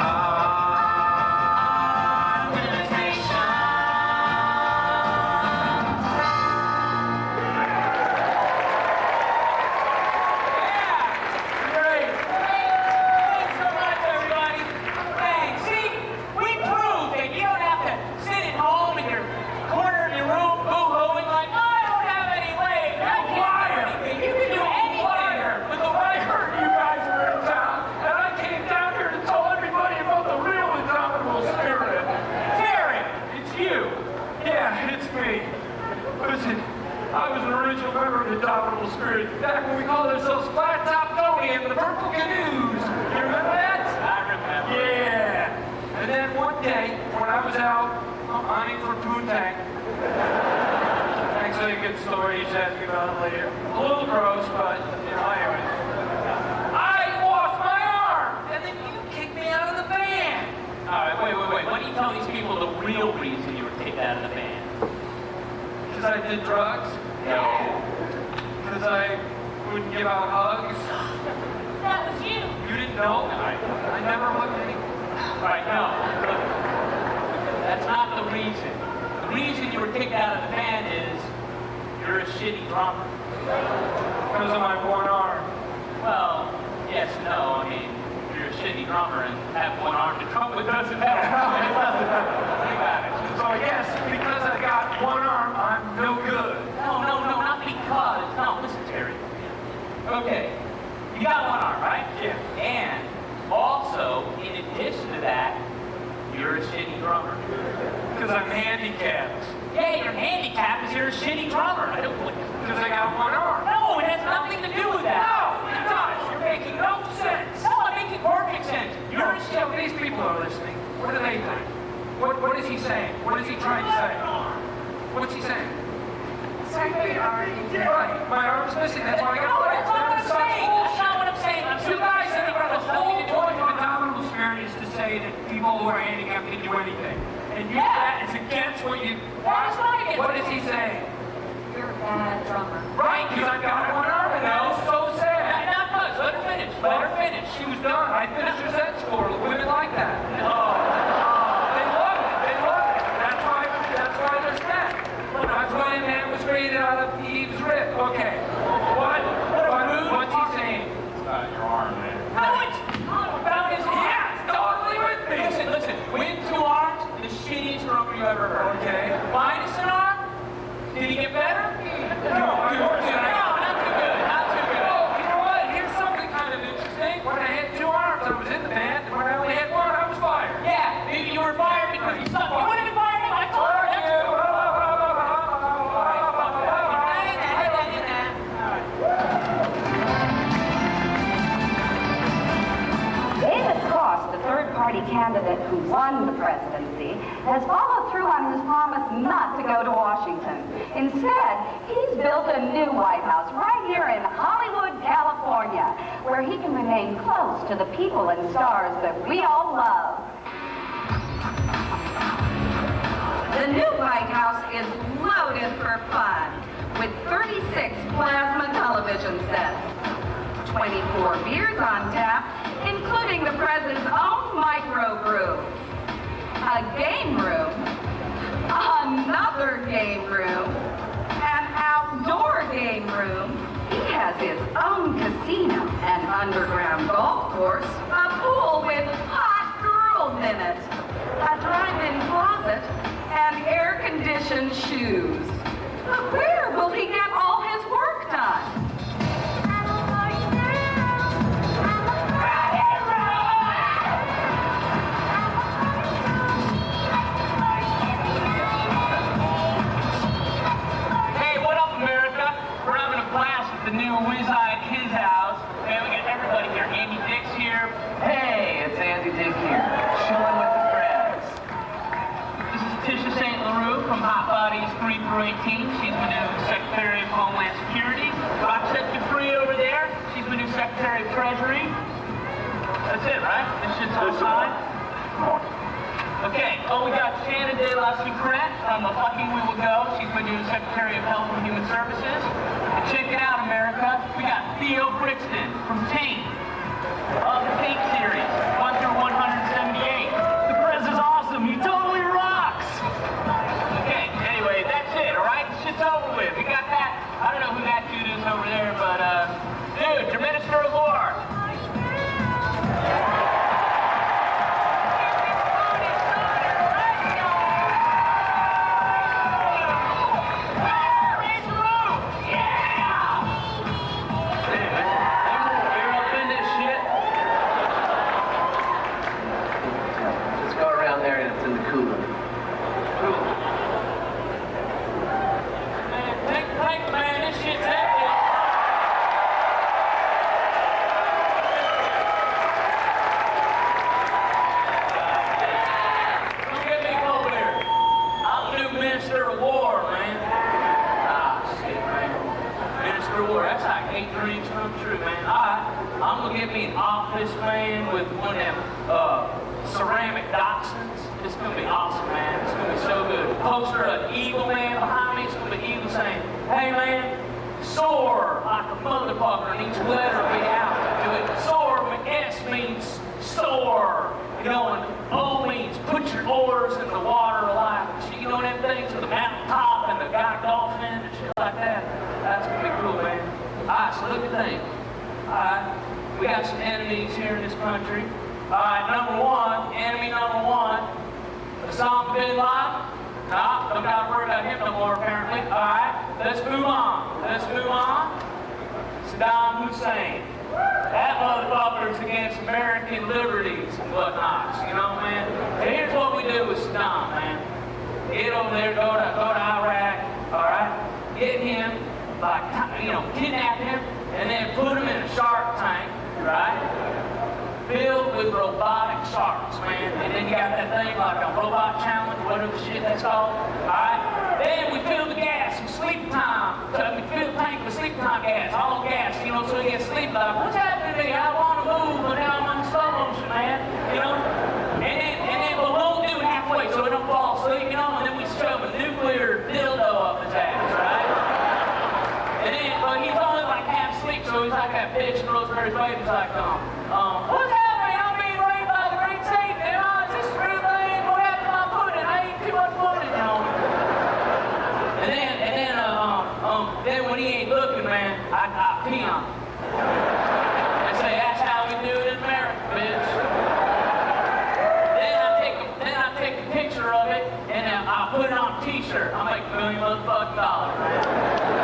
our limitations. Great. Thanks so much, everybody. Thanks. See, we proved that you don't have to sit at home in your corner of your room boo-hooing like, I don't have any legs. I can't do anything. You can do anything. With the I heard you guys were in town, and I came down here to tell everybody about the real Indomitable Spirit. Terry, It's you. Yeah, it's me. Listen, I was an original member of the Indomitable Spirit back when we called ourselves Flat Top Tony and the Purple Canoes. You remember that? I remember. Yeah. And then one day, when I was out hunting for poontang, actually a good story, you should ask me about it later. A little gross, but, you know, anyways. I lost my arm, and then you kicked me out of the band. All right, wait. Why don't you tell these people the real reason you were kicked out of the band? Because I did drugs. No. Because I wouldn't give out hugs. That was you. You didn't know? I never hugged anyone. All right, no. Look, that's not the reason. The reason you were kicked out of the band is you're a shitty drummer. Because of my one arm. Well, yes, no. I mean, you're a shitty drummer and have one arm to drum with doesn't matter. It doesn't matter. Think about it. So I guess because I got one arm, I'm no good. No, not because. No, listen, Terry. Okay, you got one arm, right? Yeah. And also, in addition to that, you're a shitty drummer. Because I'm handicapped. Yeah, you're handicapped because you're a shitty drummer. I don't believe it. Because I got one arm. No, it has nothing to do with that. No, it does. You're making no sense. No, I'm making perfect sense. You're a So these people are listening. What do they think? What is he saying? What is he trying to say? What's he saying? Right, my arm's missing. That's why I got legs. That's not what I'm saying. That's not what I'm saying. I'm You guys think saying the whole point of Indomitable Spirit is to say that people who are handicapped can do anything. And you, that is against what you... That is not against What is he saying? You're a bad drummer. Right, because I've got one arm and that is so sad. Not much. Let her finish. Let her finish. She was done. I finished her set score. Women like that. Oh. They love it. They love it. That's why they're sad. That's why man was created out of Eve's rib. Okay. What's he saying? Your arm, man. No, it's about his arm. Yeah, it's totally with me. Listen. With two arms, the shittiest drummer you ever heard. Okay. Minus an arm, did he get better? No, not too good. Oh, you know what? Here's something kind of interesting. When I had two arms, I was in the band. And when I only had one, I was fired. Yeah, maybe you were fired because you suck. You would have been fired if I told her. That's true. David Cross, the third-party candidate who won the presidency, has followed through on his promise not to go to Washington. Instead, he's built a new White House right here in Hollywood, California, where he can remain close to the people and stars that we all love. The new White House is loaded for fun, with 36 plasma television sets, 24 beers on tap, including the president's own microbrew, a game room, another game room, an outdoor game room. He has his own casino, an underground golf course, a pool with hot girls in it, a drive-in closet, and air-conditioned shoes. But where will he get all his work done? The new whiz-eye at his house. Man, we got everybody here. Andy Dick's here. Hey, it's Andy Dick here, chilling with the friends. This is Tisha St. LaRue from Hot Bodies 3 through 18. She's the new Secretary of Homeland Security. this whole time? Okay, we got Shannon De La Sucrette from the Fucking We Will Go. She's been doing Secretary of Health and Human Services. And check it out, America. We got Theo Brixton from Taint, of the Taint series, 1 through 178. The Prez is awesome. He totally rocks. Okay, anyway, that's it, all right? The shit's over with. We got that. I don't know who that dude is over there, but, dude, your Minister of War. Ceramic Dachshunds. It's gonna be awesome, man. It's gonna be so good. Poster an eagle man behind me. It's gonna be eagle saying, "Hey man, soar like a motherfucker," and each letter will be out. Do it. Soar. S means soar. You know, and O means put your oars in the water like, you know, them things to the mountaintop and the guy dolphin and shit like that. That's gonna be cool, man. Alright, so look at things. Alright, we got some enemies here in this country. Alright, enemy number one, Osama bin Laden. Nah, don't gotta worry about him no more apparently. Alright, let's move on. Saddam Hussein. That motherfucker's against American liberties and whatnots, you know, man. And here's what we do with Saddam, man. Get over there, go to Iraq, alright? Get him, like, you know, kidnap him, and then put him in a shark tank, right? Filled with robotic sharks, man. And then you got that thing like a robot challenge, whatever the shit that's called. Alright? Then we fill the gas with sleep time. So we fill the tank with sleep time gas, all gas, you know, so you get sleep. Like, what's happening to me? I want to move, but now I'm in slow motion, man. You know? And then we won't do it halfway so we don't fall asleep, you know, and then we shove a nuclear dildo up his ass, right? And then, but he's only like half asleep, so he's like that bitch in Rosemary's Baby. He's like, what's happening? I'm being raised by the great Satan. You know, is this a real thing? What happened to my pudding? I ate too much pudding, you know. Then when he ain't looking, man, I pee on him. And say, that's how we do it in America, bitch. Then I take a picture of it, and I put it on a t-shirt. I make $1 million motherfucking dollars, man.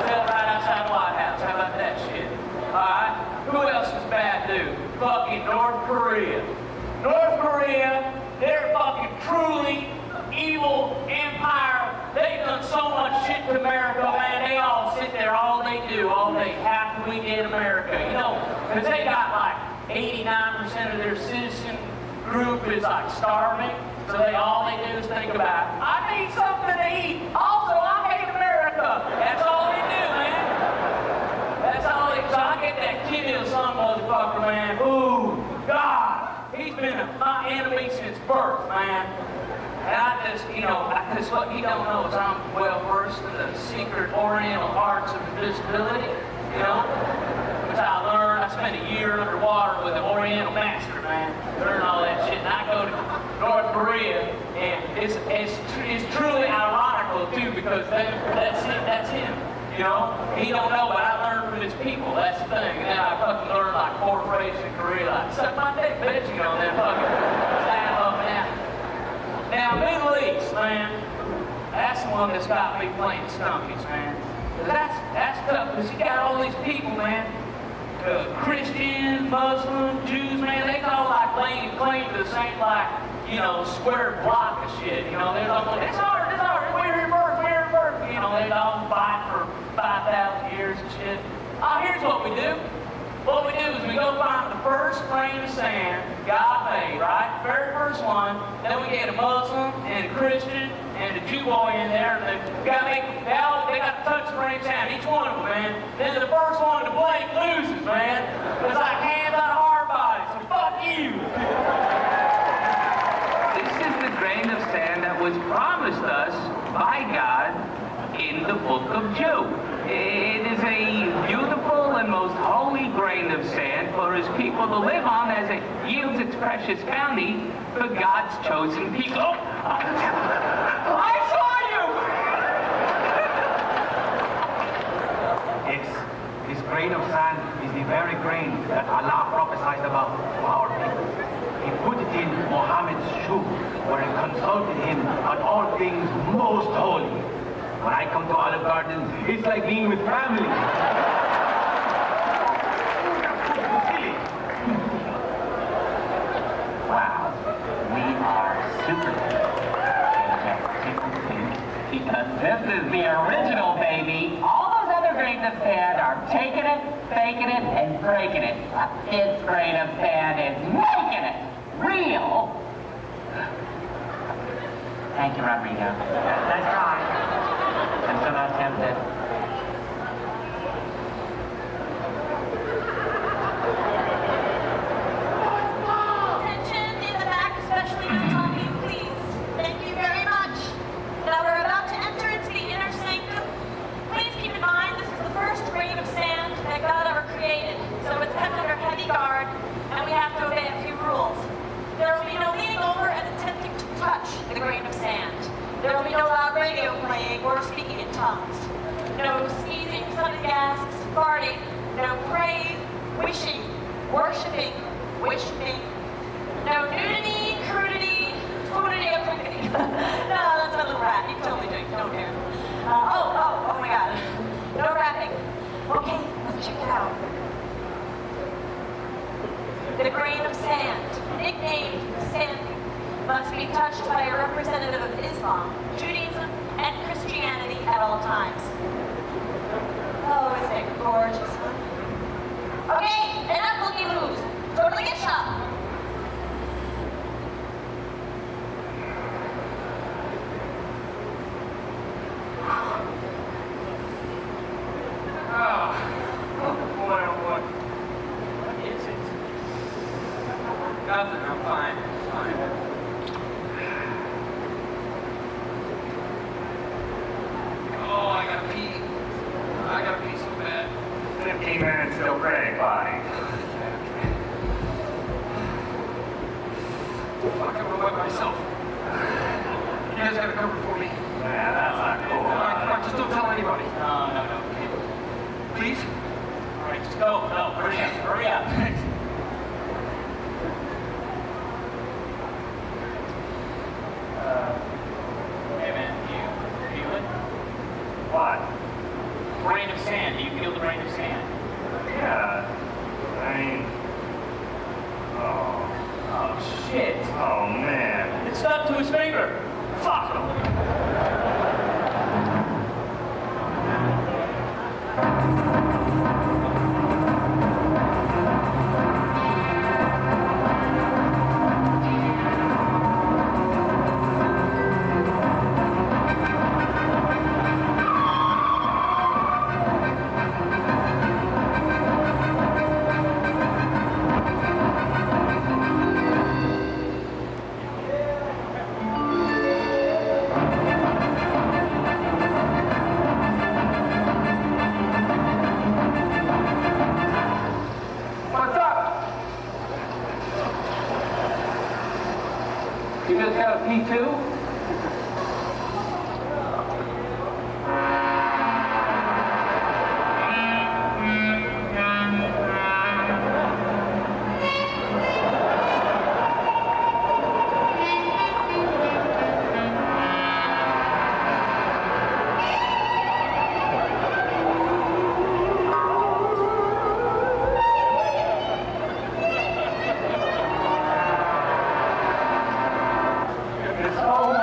Sell right outside the White House. How about that shit? Alright? Who else is bad, dude? Fucking North Korea. North Korea, they're fucking truly evil empire. They've done so much shit to America, man. They all sit there, all they do, all day. How can we get America? You know, because they got like 89% of their citizen group is like starving. So all they do is think about, I need something to eat. Also, I hate America. That's all they do, man. That's all they do. So I get that Cameo son motherfucker, man. Ooh, God. He's been my enemy since birth, man. And I just, you know, because what you don't know is I'm well versed in the secret oriental arts of invisibility, you know? Which I learned, I spent a year underwater with an oriental master, man. Learn all that shit. And I go to North Korea, and it's truly ironical, too, because that's him. You know, he don't know, but I learned from his people. That's the thing. And then I fucking learned like 4 phrases in Korea, like suck my dick, bitch. You know, and then fucking stand up now. Now, Middle East, man, that's the one that's got me playing stumpies, man. That's tough, because you got all these people, man. Christians, Muslims, Jews, man, they all like laying claim to the same, like, you know, square block of shit. You know, they're all like, it's ours, we're here first. You know, they all fight for 5,000 years and shit. Here's what we do. What we do is we go find the first grain of sand God made, right? Very first one. Then we get a Muslim and a Christian and a Jew boy in there. And they got to touch the grain of sand, each one of them, man. Then the first one to blink loses, man. It's like hands on a hard body, so fuck you. Jew. It is a beautiful and most holy grain of sand for his people to live on as it yields its precious bounty for God's chosen people. Oh, I saw you! Yes, this grain of sand is the very grain that Allah prophesied about to our people. He put it in Muhammad's shoe, where he consulted him on all things most holy. When I come to Olive Garden, it's like being with family. Wow, we are super. Because this is the original, baby. All those other grains of sand are taking it, faking it, and breaking it. But this grain of sand is making it real. Thank you, Rodrigo. Nice try. I'm so not tempted. Attention in the back, especially the Tommy, please. Thank you very much. Now we're about to enter into the inner sanctum. Please keep in mind this is the first grain of sand that God ever created, so it's kept under heavy guard, and we have to obey a few rules. There will be no leaning over and attempting to touch the grain of sand. There will be no loud radio playing or speaking in tongues. No sneezing, sudden gasps, farting, no praying, wishing, worshiping, no nudity, crudity, foodity, or crudity. No, that's a little rat. You can totally do it. Don't care. Oh my God. No rapping. Okay, let's check it out. The grain of sand, nicknamed Sandy, must be touched by a representative of Islam, Judaism, and Christianity at all times. Oh, isn't it gorgeous? Okay, enough looky-loos. Totally get shot. Oh, boy, oh boy. What is it? Nothing, I'm fine. Fine. Oh, I gotta pee. I gotta pee so bad. 15 minutes till break, buddy. Fuck, I'm gonna wet myself. You guys gotta cover for me. Yeah, that's not cool. All right, come on, just don't tell anybody. No. Please? All right, just go. No, hurry up. Thanks. Hey, man, do you feel it? What? Grain of sand. Do you feel the grain of sand? Yeah. I mean... Oh, shit. Oh, man. It stuck to his finger. Fuck him. You just got a pee too? It's all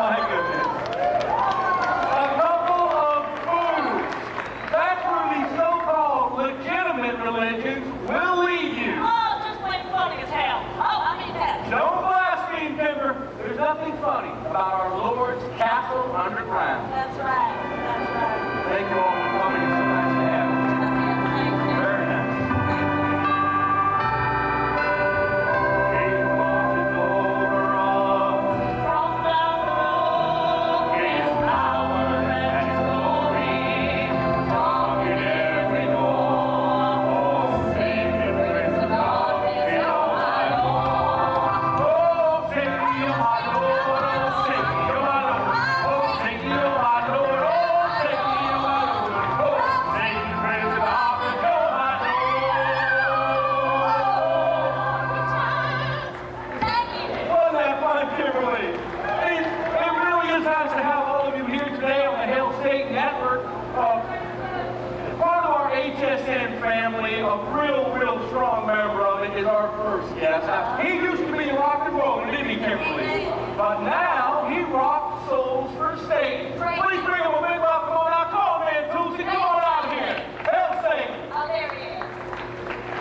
HSN family, a real strong member of it, is our first guest. He used to be rock and roll, didn't he, Kimberly? But now he rocks souls for state. Please bring him a big rock. Come on out. Call him in, Doozy. Come on out here. Hail Satan. Oh, there he is.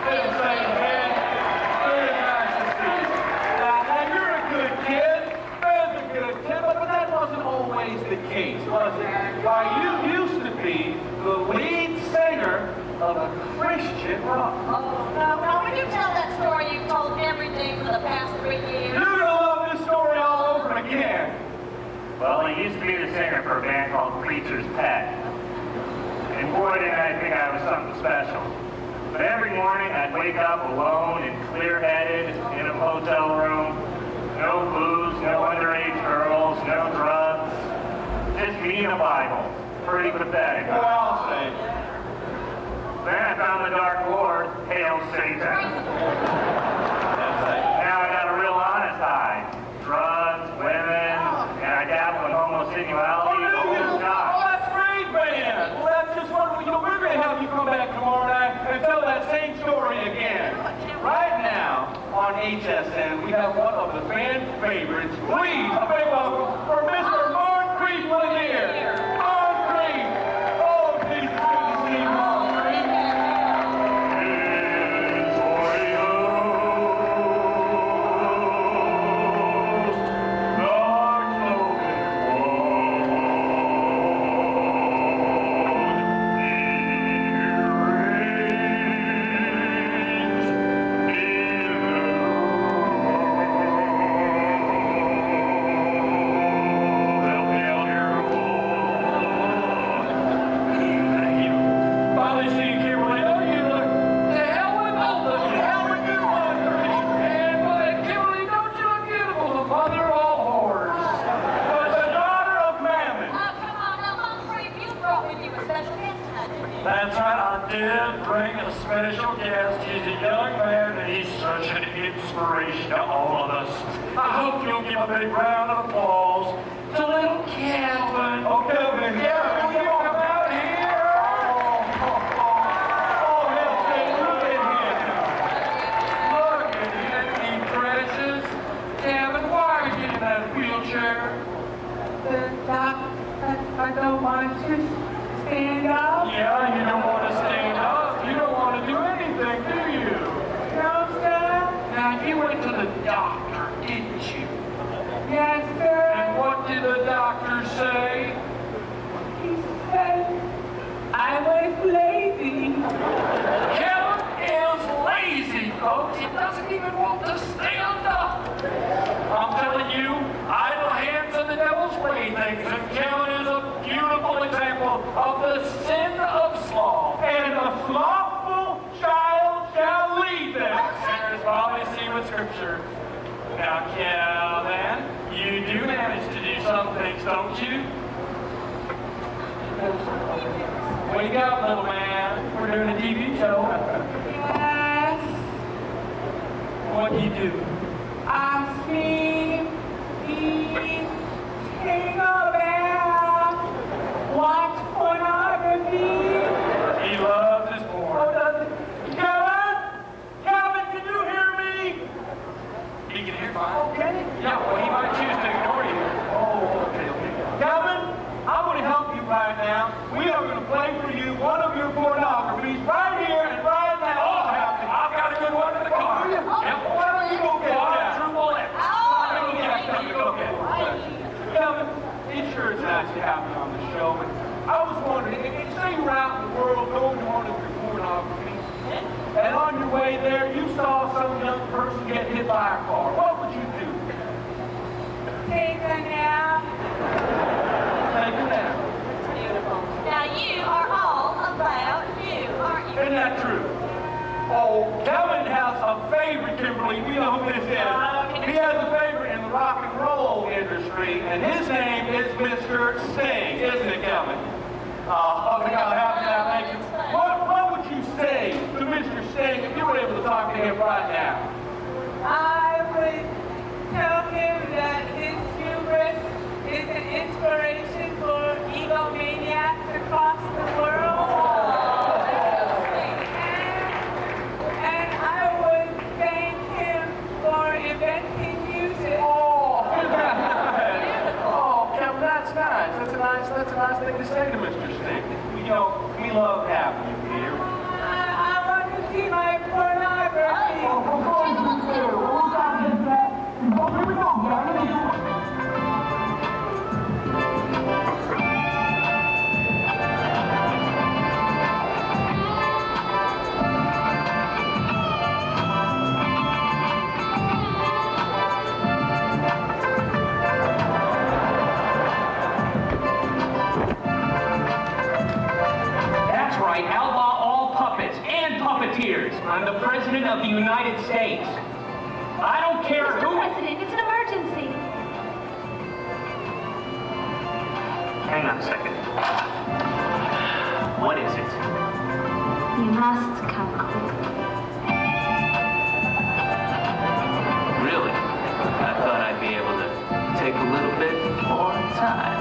Hail Satan, man. Very nice to see you. Now, you're a good kid. Ben's a good kid, but that wasn't always the case, was it? Why, you used to be the lead singer of a Christian rock. Oh, now, when you tell that story, you've told everything for the past 3 years. You're gonna love this story all over again. Well, I used to be the singer for a band called Preacher's Pet. And boy, did I think I was something special. But every morning, I'd wake up alone and clear-headed in a hotel room. No booze, no underage girls, no drugs. Just me and a Bible. Pretty pathetic. Well, I'll say. Then I found the Dark Lord. Hail Satan. Now I got a real honest high. Drugs, women, and I dabble in homosexuality. Oh, that's great, man. Well, that's just what we're going to have you come back tomorrow night and tell that same story again. Right now on HSN, we have one of the fan favorites. Please, a big welcome for Mr. Mark Creed Lanier. Mark Creed. Oh, geez, it's good to see you, Mark Creed. That's right, I did bring a special guest. He's a young man and he's such an inspiration to all of us. I hope you'll give a big round of applause to little Calvin. Oh, Calvin. Yeah, will you come out here? Oh, hell, look at him. Look at him, precious. Calvin, why are you in that wheelchair? Doc, I don't want to stand up. Yeah, you don't want to stand up. You don't want to do anything, do you? No, sir. Now, you went to the doctor, didn't you? Yes, sir. And what did the doctor say? He said I was lazy. Kevin is lazy, folks. He doesn't even want to stand up. I'm telling you, idle hands are the devil's playthings, and Kevin is a beautiful example of the sin of sloth. And a slothful child shall lead them. There's obviously with Scripture. Now, Kevin, you do manage to do some things, don't you? Wake up, little man. We're doing a TV show. Yes. What do you do? I see these take a bath, watch pornography. He loves his porn. Oh, does he? Kevin? Kevin, can you hear me? He can hear fine. Okay. Yeah, well, he might choose to ignore you. Oh, okay. Kevin, I'm going to help you right now. We are going to play for you one of your pornographies right here and right now. Oh, I've got a good one in the car. Yep. Why don't you go get it? Kevin, it sure is nice to have you on the show. But I was wondering, say you were out in the world going to one of your pornographies, and on your way there, you saw some young person get hit by a car. What would you do? Take a nap. Take a nap. Beautiful. Now you are all about you, aren't you? Isn't that true? Oh, Kevin has a favorite, Kimberly. We know who this is. He has a favorite in the rock and roll industry, and his name is Mr. Sting, isn't it, Kevin? Oh, we gotta have that name. What would you say to Mr. Sting if you were able to talk to him right now? I would tell him that his hubris is an inspiration for egomaniacs across the world. ears. I'm the President of the United States. I don't care Mr. who... President, it's an emergency. Hang on a second. What is it? You must come quickly. Really? I thought I'd be able to take a little bit more time.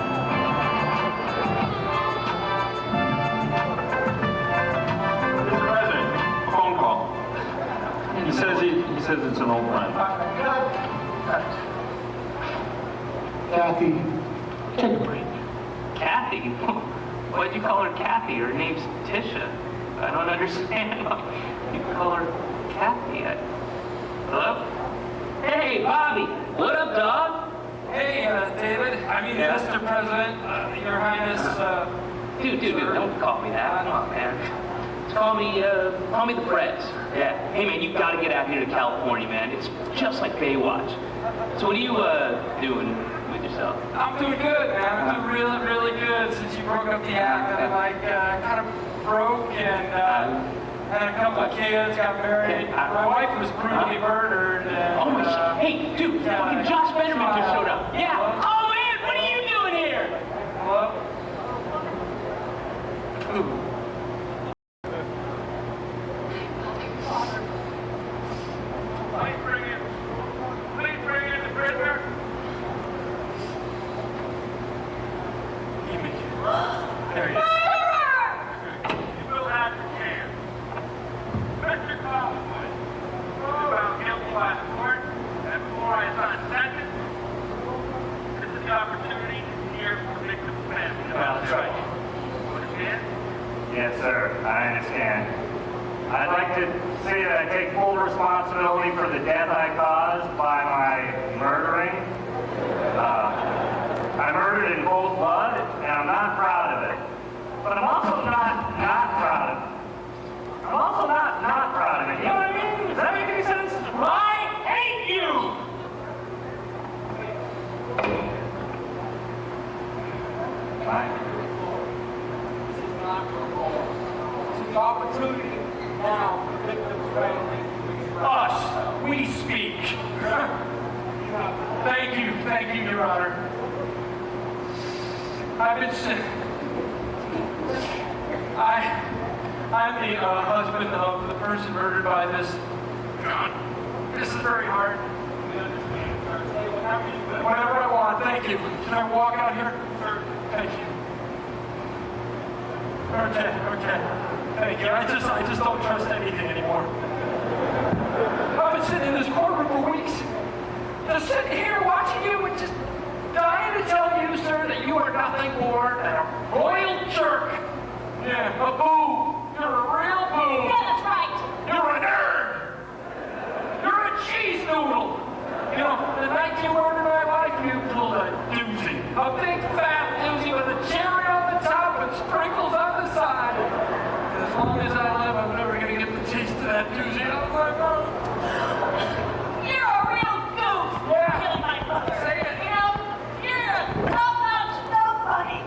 Mr. President, a phone call. He says it's an old friend. Kathy, take a break. Kathy? Why'd you call her Kathy? Her name's Tisha. I don't understand. You call her Kathy. Hello? Hey, Bobby. What up, dog? Hey, David. I mean, Mr. President, Your Highness, Dude, don't call me that. Come on, man. Call me the Prez. Yeah. Hey, man, you gotta get out here to California, man. It's just like Baywatch. So what are you, doing with yourself? I'm doing good, man. I'm doing really, really good since you broke up the act. I'm like, kind of broke and, had a couple of kids, got married. My wife was brutally murdered. And, Oh my shit. Hey, dude, fucking Josh Benderman just showed up. Yeah. Oh man, what are you doing here? Hello? Ooh. Please bring in the prisoner. There he is. You will have your chance. Mr. Collingwood, you found guilty by the court, and before I assign sentence, this is the opportunity to hear from the victim's family. That's right. Understand? Yes, sir. I understand. I'd like to say that I take full responsibility for the death I caused by my murdering. I murdered in cold blood, and I'm not proud of it. But I'm also not proud of it. I'm also not proud of it. You know what I mean? Does that make any sense? I hate you! Right. This is not your role. This is the opportunity now for the victim's family. Us, we speak. Thank you, Your Honor. I've been sick. I'm the husband of the person murdered by this. This is very hard. Whatever I want, thank you. Can I walk out here? Sure. Thank you. Okay. Thank you. I just don't trust anything anymore. I've been sitting in this courtroom for weeks. Just sitting here watching you and just dying to tell you, sir, that you are nothing more than a royal jerk. Yeah, a boo. You're a real boo. Yeah, that's right. You're a nerd. You're a cheese noodle. You know, the night you murdered my wife, you pulled a doozy. A big fat doozy with a cherry on the top and sprinkles on the side. And as long as I live, I'm never going to get the taste of that doozy out of my mouth. You're a real goof. Yeah. Killing my mother. Say it. You know, you're a top-notch nobody.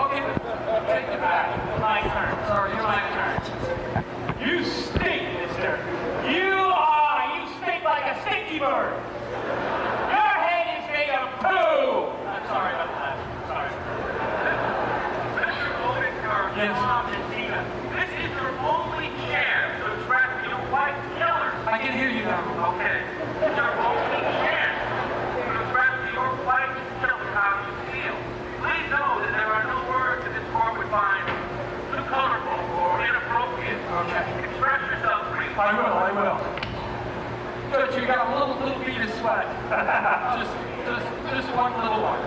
Okay, take it back. My turn. Sorry, My turn. You stink, mister. You stink like a stinky bird. Your head is made of poo. I'm sorry about that. Sorry. Mr. Odenkirk, Yes. Mom and Tina, this is your only chance to extract your wife's killer. I can hear you now. Okay. It's your only chance to extract your wife's killer how you feel. Please know that there are no words that this court would find too colorful or inappropriate. Okay. Express yourself, please. I will. Good, you got a little bead of sweat. just one little one.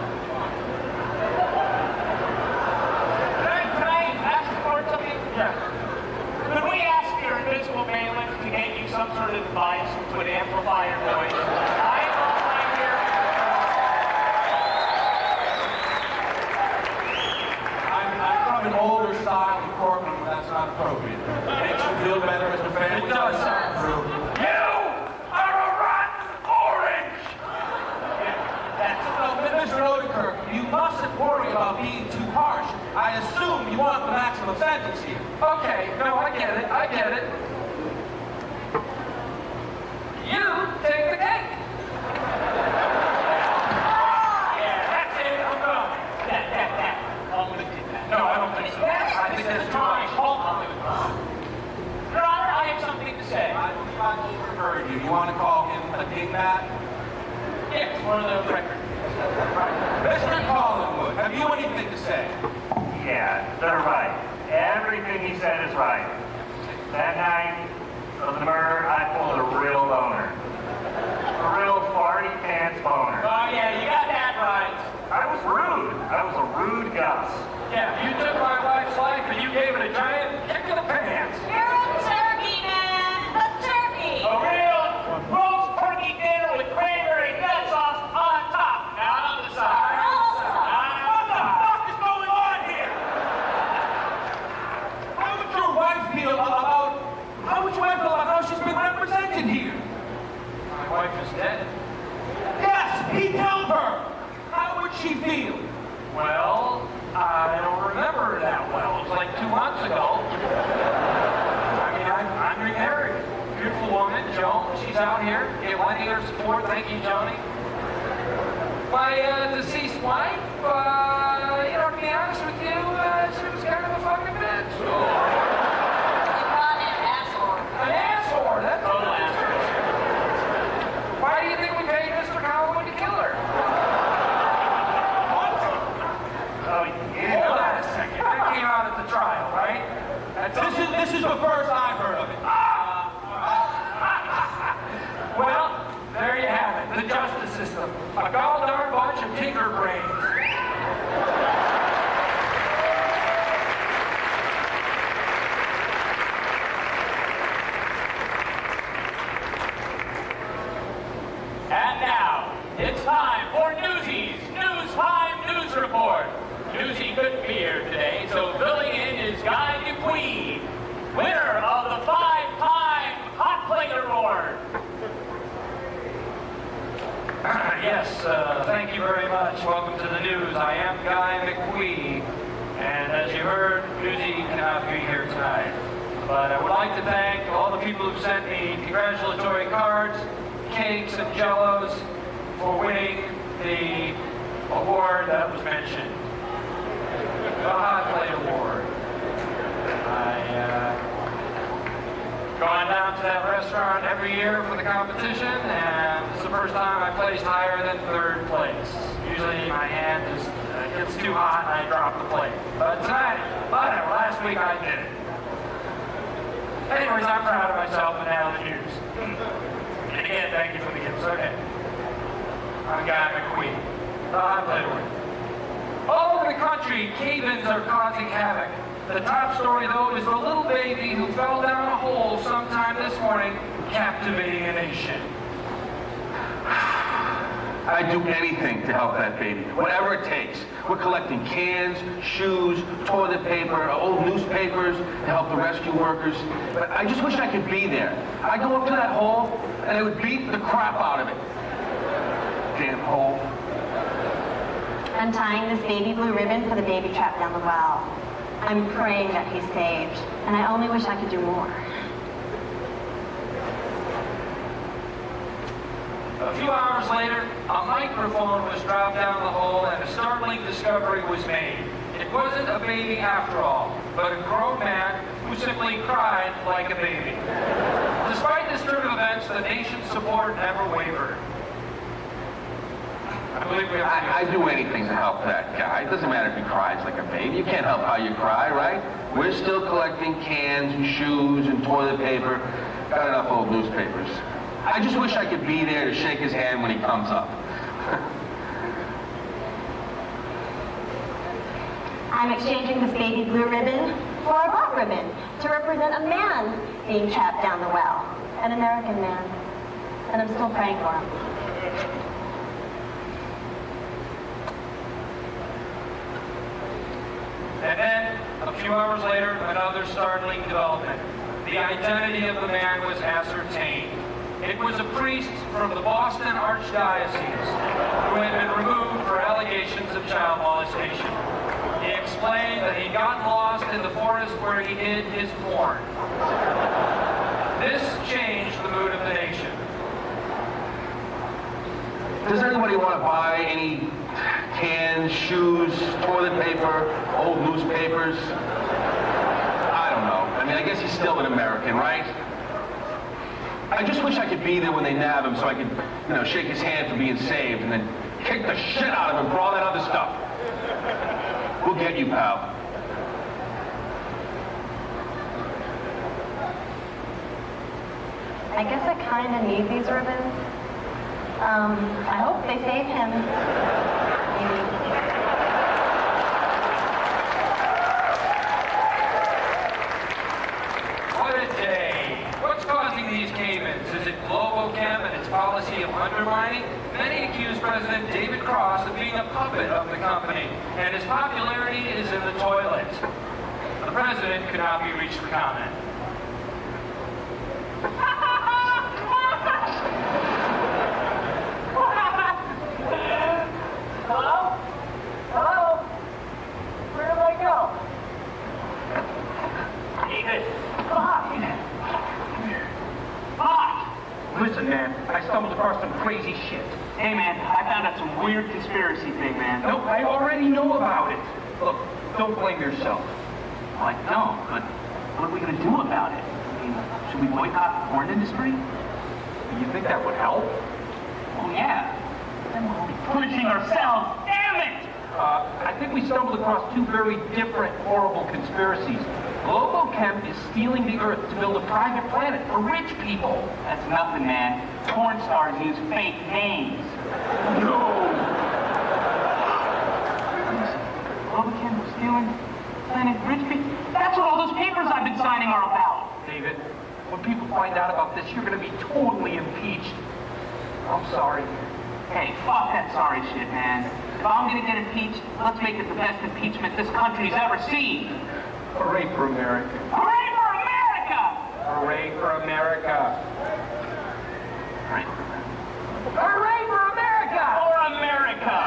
Can I ask the court something? Yeah. Could we ask your invisible bailiff to get you some sort of device which would amplify your voice? I'm here. I'm from an older style of courtroom, but that's not appropriate. Makes you feel better, Mr. Family. It does, sir. You are a rotten orange! Mr. Odenkirk, you mustn't worry about being too harsh. I assume you want the maximum sentence here. Okay, no, I get it. heard you. You want to call him a dingbat? Yeah, it's one of those records. Mr. Collingwood, have you anything to say? Yeah, they're right. Everything he said is right. That night of the murder, I pulled a real boner. A real farty pants boner. Oh, yeah, you got that right. I was rude. I was a rude Gus. Yeah, you took my wife's life and you gave it a giant kick in the pants. You're a turkey, man. A turkey. A real roast turkey dinner with cranberry nut sauce on top, not on the side. What the fuck is going on here? How would your wife feel about how she's been represented here? My wife is dead. Yes, he killed her. How would she feel? Well, I don't remember her that well. It was like 2 months ago. I mean, I'm remarried. Beautiful woman, Joan. She's out here. Get lending her support. Thank you, Joni. My deceased wife, to be honest with you, she was kind of a fucking bitch. You call him an asshole. An asshole, that's Oh, asshole. Why do you think we paid Mr. Collingwood to kill her? Oh, yeah. Hold on a second. That came out at the trial, right? This is the first I've heard of it. Well, there you have it. The justice system. A gall-darn bunch of tinker brains. And now, it's time for Newsy's News Time News Report. Doozy couldn't be here today, so filling in is Guy Dupuy, winner of the 5-time Hot Plate Award. Yes, thank you very much. Welcome to the news. I am Guy McQueen, and as you heard, Doozy cannot be here tonight. But I would like to thank all the people who sent me congratulatory cards, cakes, and jellos for winning the award that was mentioned. The Hot Plate Award. Gone down to that restaurant every year for the competition, and this is the first time I placed higher than 3rd place. Usually my hand just gets too hot and I drop the plate. But tonight, whatever, last week I did it. Anyways, I'm proud of myself, and now the news. And again, thank you for the gifts. Okay. I'm Guy McQueen. The Hot Plate Award. All over the country, cave-ins are causing havoc. The top story, though, is the little baby who fell down a hole sometime this morning, captivating a nation. I'd do anything to help that baby, whatever it takes. We're collecting cans, shoes, toilet paper, old newspapers to help the rescue workers. But I just wish I could be there. I'd go up to that hole and I would beat the crap out of it. Damn hole. Untying this baby blue ribbon for the baby trapped down the well. I'm praying that he's saved, and I only wish I could do more. A few hours later, a microphone was dropped down the hole and a startling discovery was made. It wasn't a baby after all, but a grown man who simply cried like a baby. Despite this turn of events, the nation's support never wavered. I believe we have I'd do anything to help that guy. It doesn't matter if he cries like a baby. You can't help how you cry, right? We're still collecting cans and shoes and toilet paper. Got enough old newspapers. I just wish I could be there to shake his hand when he comes up. I'm exchanging this baby blue ribbon for a black ribbon to represent a man being trapped down the well. An American man. And I'm still praying for him. And then, a few hours later, another startling development. The identity of the man was ascertained. It was a priest from the Boston Archdiocese who had been removed for allegations of child molestation. He explained that he got lost in the forest where he hid his porn. This changed the mood of the nation. Does anybody want to buy any cans, shoes, toilet paper, old newspapers? I don't know. I mean, I guess he's still an American, right? I just wish I could be there when they nab him so I could, you know, shake his hand for being saved and then kick the shit out of him for all that other stuff. We'll get you, pal. I guess I kind of need these ribbons. I hope they save him. Maybe. What a day. What's causing these cave-ins? Is it Globo-Chem and its policy of undermining? Many accuse President David Cross of being a puppet of the company, and his popularity is in the toilet. The president could not be reached for comment. Hello? Hello? Where do I go? David. Fuck! Listen, man, I stumbled across some crazy shit. Hey, man, I found out some weird conspiracy thing, man. Nope, I already know about it. Look, don't blame yourself. Well, I don't, but what are we going to do about it? I mean, should we boycott the porn industry? You think that would help? Oh, yeah. Then we're only punishing ourselves. Damn it! I think we stumbled across two very different, horrible conspiracies. Globo-Chem is stealing the Earth to build a private planet for rich people. That's nothing, man. Porn stars use fake names. No! Globo-Chem was stealing planet rich people? That's what all those papers I've been signing are about. David, when people find out about this, you're going to be totally impeached. I'm sorry. Hey, fuck that sorry shit, man. If I'm gonna get impeached, let's make it the best impeachment this country's ever seen. Hooray for America. Hooray for America! Hooray for America. Hooray for America! For America!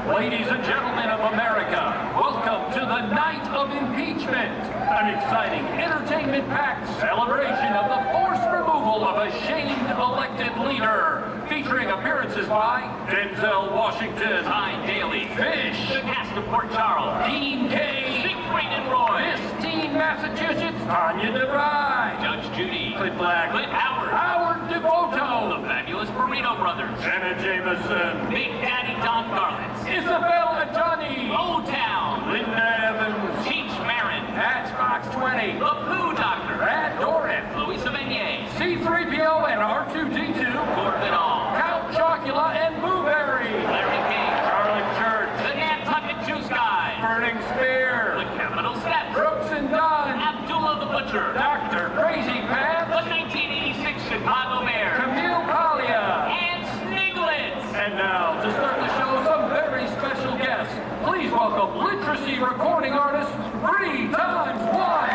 Ladies and gentlemen of America, welcome to the Night of Impeachment, an exciting, entertainment-packed celebration of the forced removal of a shamed elected leader, featuring appearances by Denzel Washington, Ty Daly, Fish, the cast of Port Charles, Dean Kay, Siegfried and Roy, Miss Teen Massachusetts, Tanya DeVry, Judge Judy, Clint Black, Clint Howard, Howard DeVoto, the fabulous Burrito Brothers, Jenna Jameson, Big Daddy Don Garlitz, Isabel Adjani, O-Town, Linda Evans, Cheech Marin, Matchbox 20, The Pooh Doctor, Brad Doran, Louis Sevigny, C-3PO and R2-D2, Corbin All, Count Chocula and Blueberry, Larry King, Charlotte Church, the Nantucket Juice Guy, Burning Spear, the Capitol Steps, Brooks and Dunn, Abdullah the Butcher, Dr. Crazy Pants, the 1986 Chicago Bears, Camille Collier, and Sniglets. And now, to start the show, some very special guests. Please welcome literacy recording artist 3 times 1.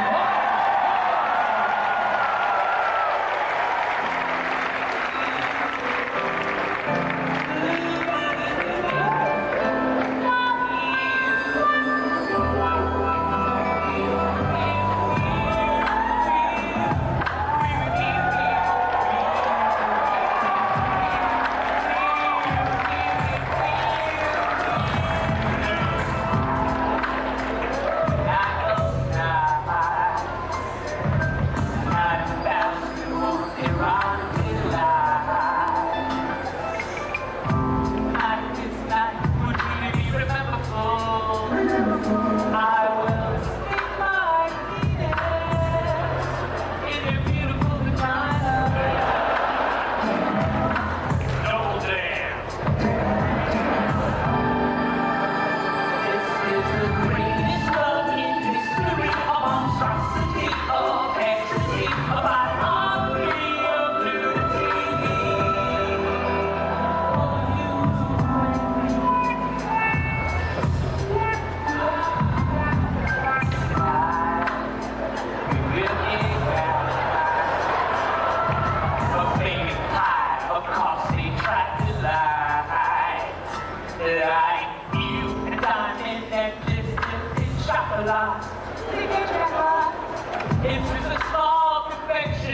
It's just a small confection.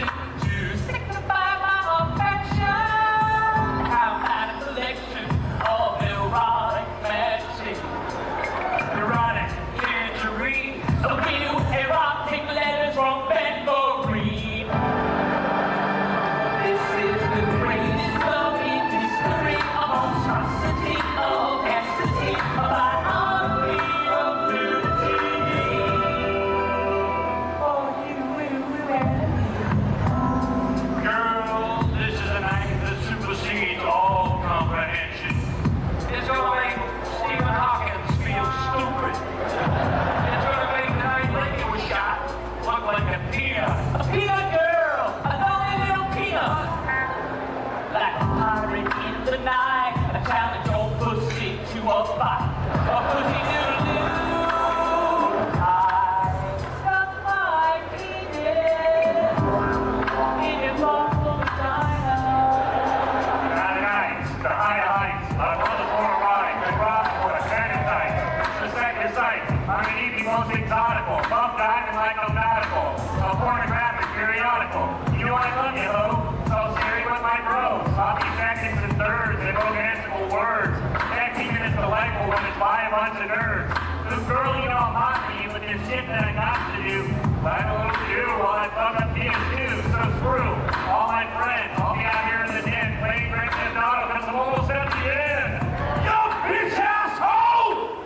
example when it's by a bunch of nerds who girly all mock me with this shit that I got to do. But I have a little to do while I fuck up PS2, so screw all my friends. I'll be out here in the den playing Grand Theft Auto because I'm almost at the end. You bitch asshole!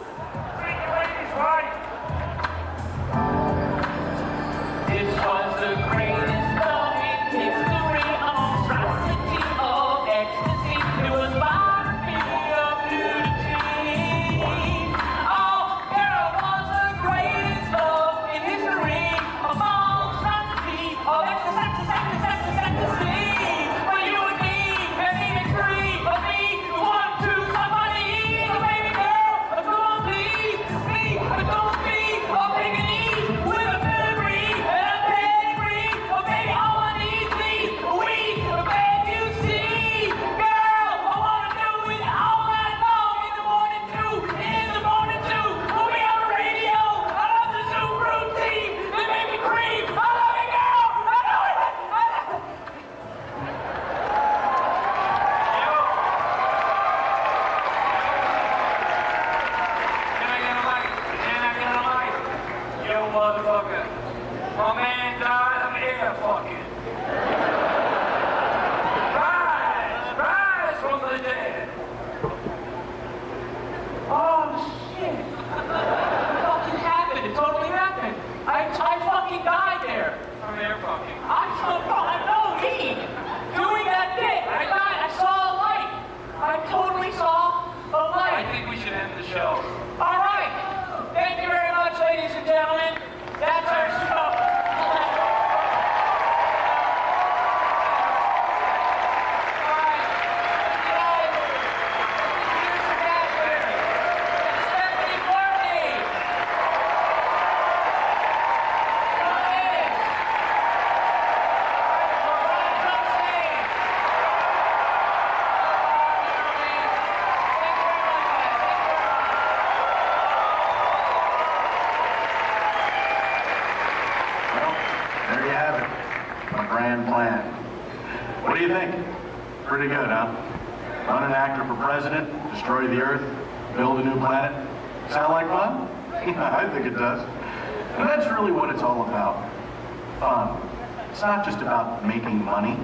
Treat your ladies right. This was the greatest love in history, a monstrosity of ecstasy. It was barbecue of nudity. Oh, there was the greatest love in history, a monstrosity of ecstasy. For you and me, and even three of me, who want to somebody, a baby girl, a girl please, me, a girl please, a pickaninny with a pedigree and a pedigree, a baby all I need, please, we, the bed you see, girl, I wanna do it all night long, in the morning too, we'll be on the radio, I love the Subaru team, they make me cream, I love it, girl, I know it, I love it. Can I get a light? Yo, motherfucker. My man died of air fucking. Rise from the dead. Oh, shit. It fucking happened. It totally happened. I fucking died there. From air fucking. I know, me. Doing that thing. I died. I saw a light. I totally saw a light. I think we should end the show. All right. Thank you very much, ladies and gentlemen. That's our show. Stephanie Courtney. Well, there you have it. My grand plan. What do you think? Pretty good, huh? Run an actor for president, destroy the Earth, build a new planet. Sound like fun? I think it does. And that's really what it's all about. Fun. It's not just about making money.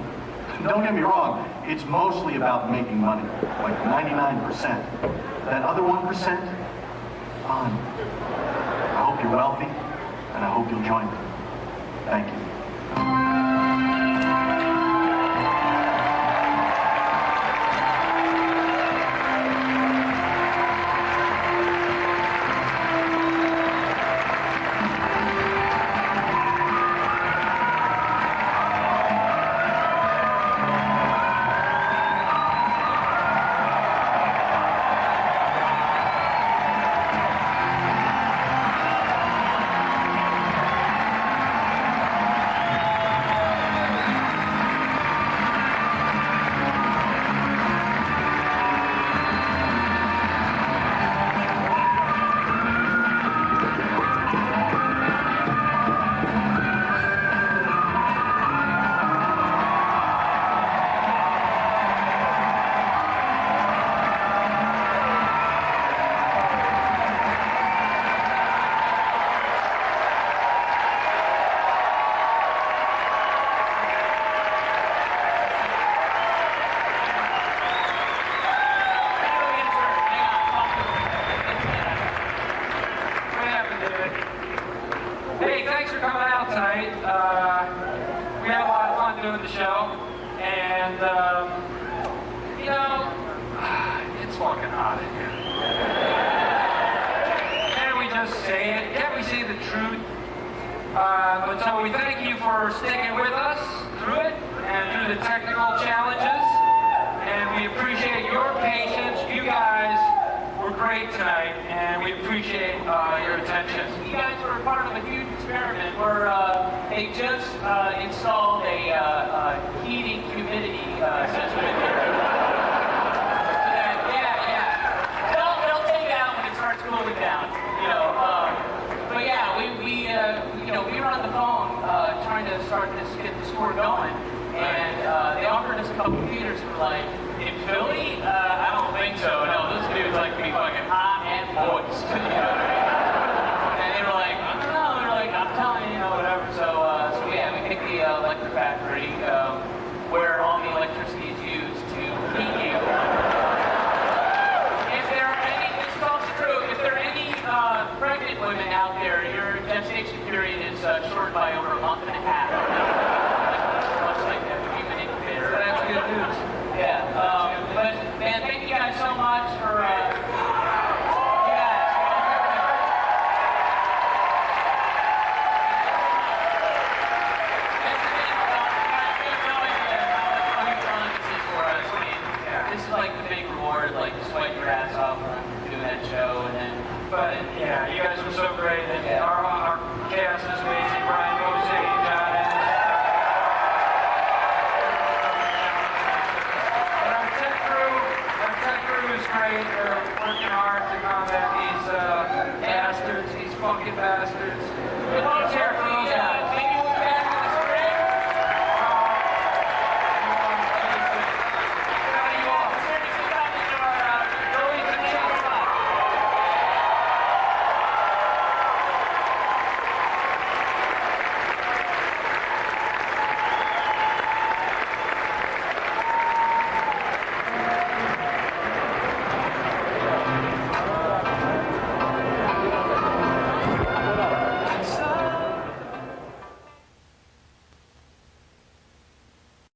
Don't get me wrong, it's mostly about making money, like 99%. That other 1%, fun. I hope you're wealthy, and I hope you'll join me. Thank you. Hey, thanks for coming out tonight. We had a lot of fun doing the show, and you know, it's fucking hot in here. Can't we just say it? Can't we say the truth? But so we thank you for sticking with us through it and through the technical challenges, and we appreciate your patience. You guys were great tonight, and we appreciate your attention. You guys were part of a huge experiment where they just installed a heating humidity system in here. Yeah. It'll take out when it starts cooling down, you know. But yeah, we were on the phone trying to get this tour going, and they offered us a couple theaters. We're like, in Philly? I don't think so. No, this dude's like to be fucking hot voice. You know what I mean? And they were like, I don't know. They're like, I'm telling you, whatever. So yeah, we picked the electric factory where all the electricity is used to heat you. If there are any, this is also true, if there are any pregnant women out there, your gestation period is shortened by over a month and a half.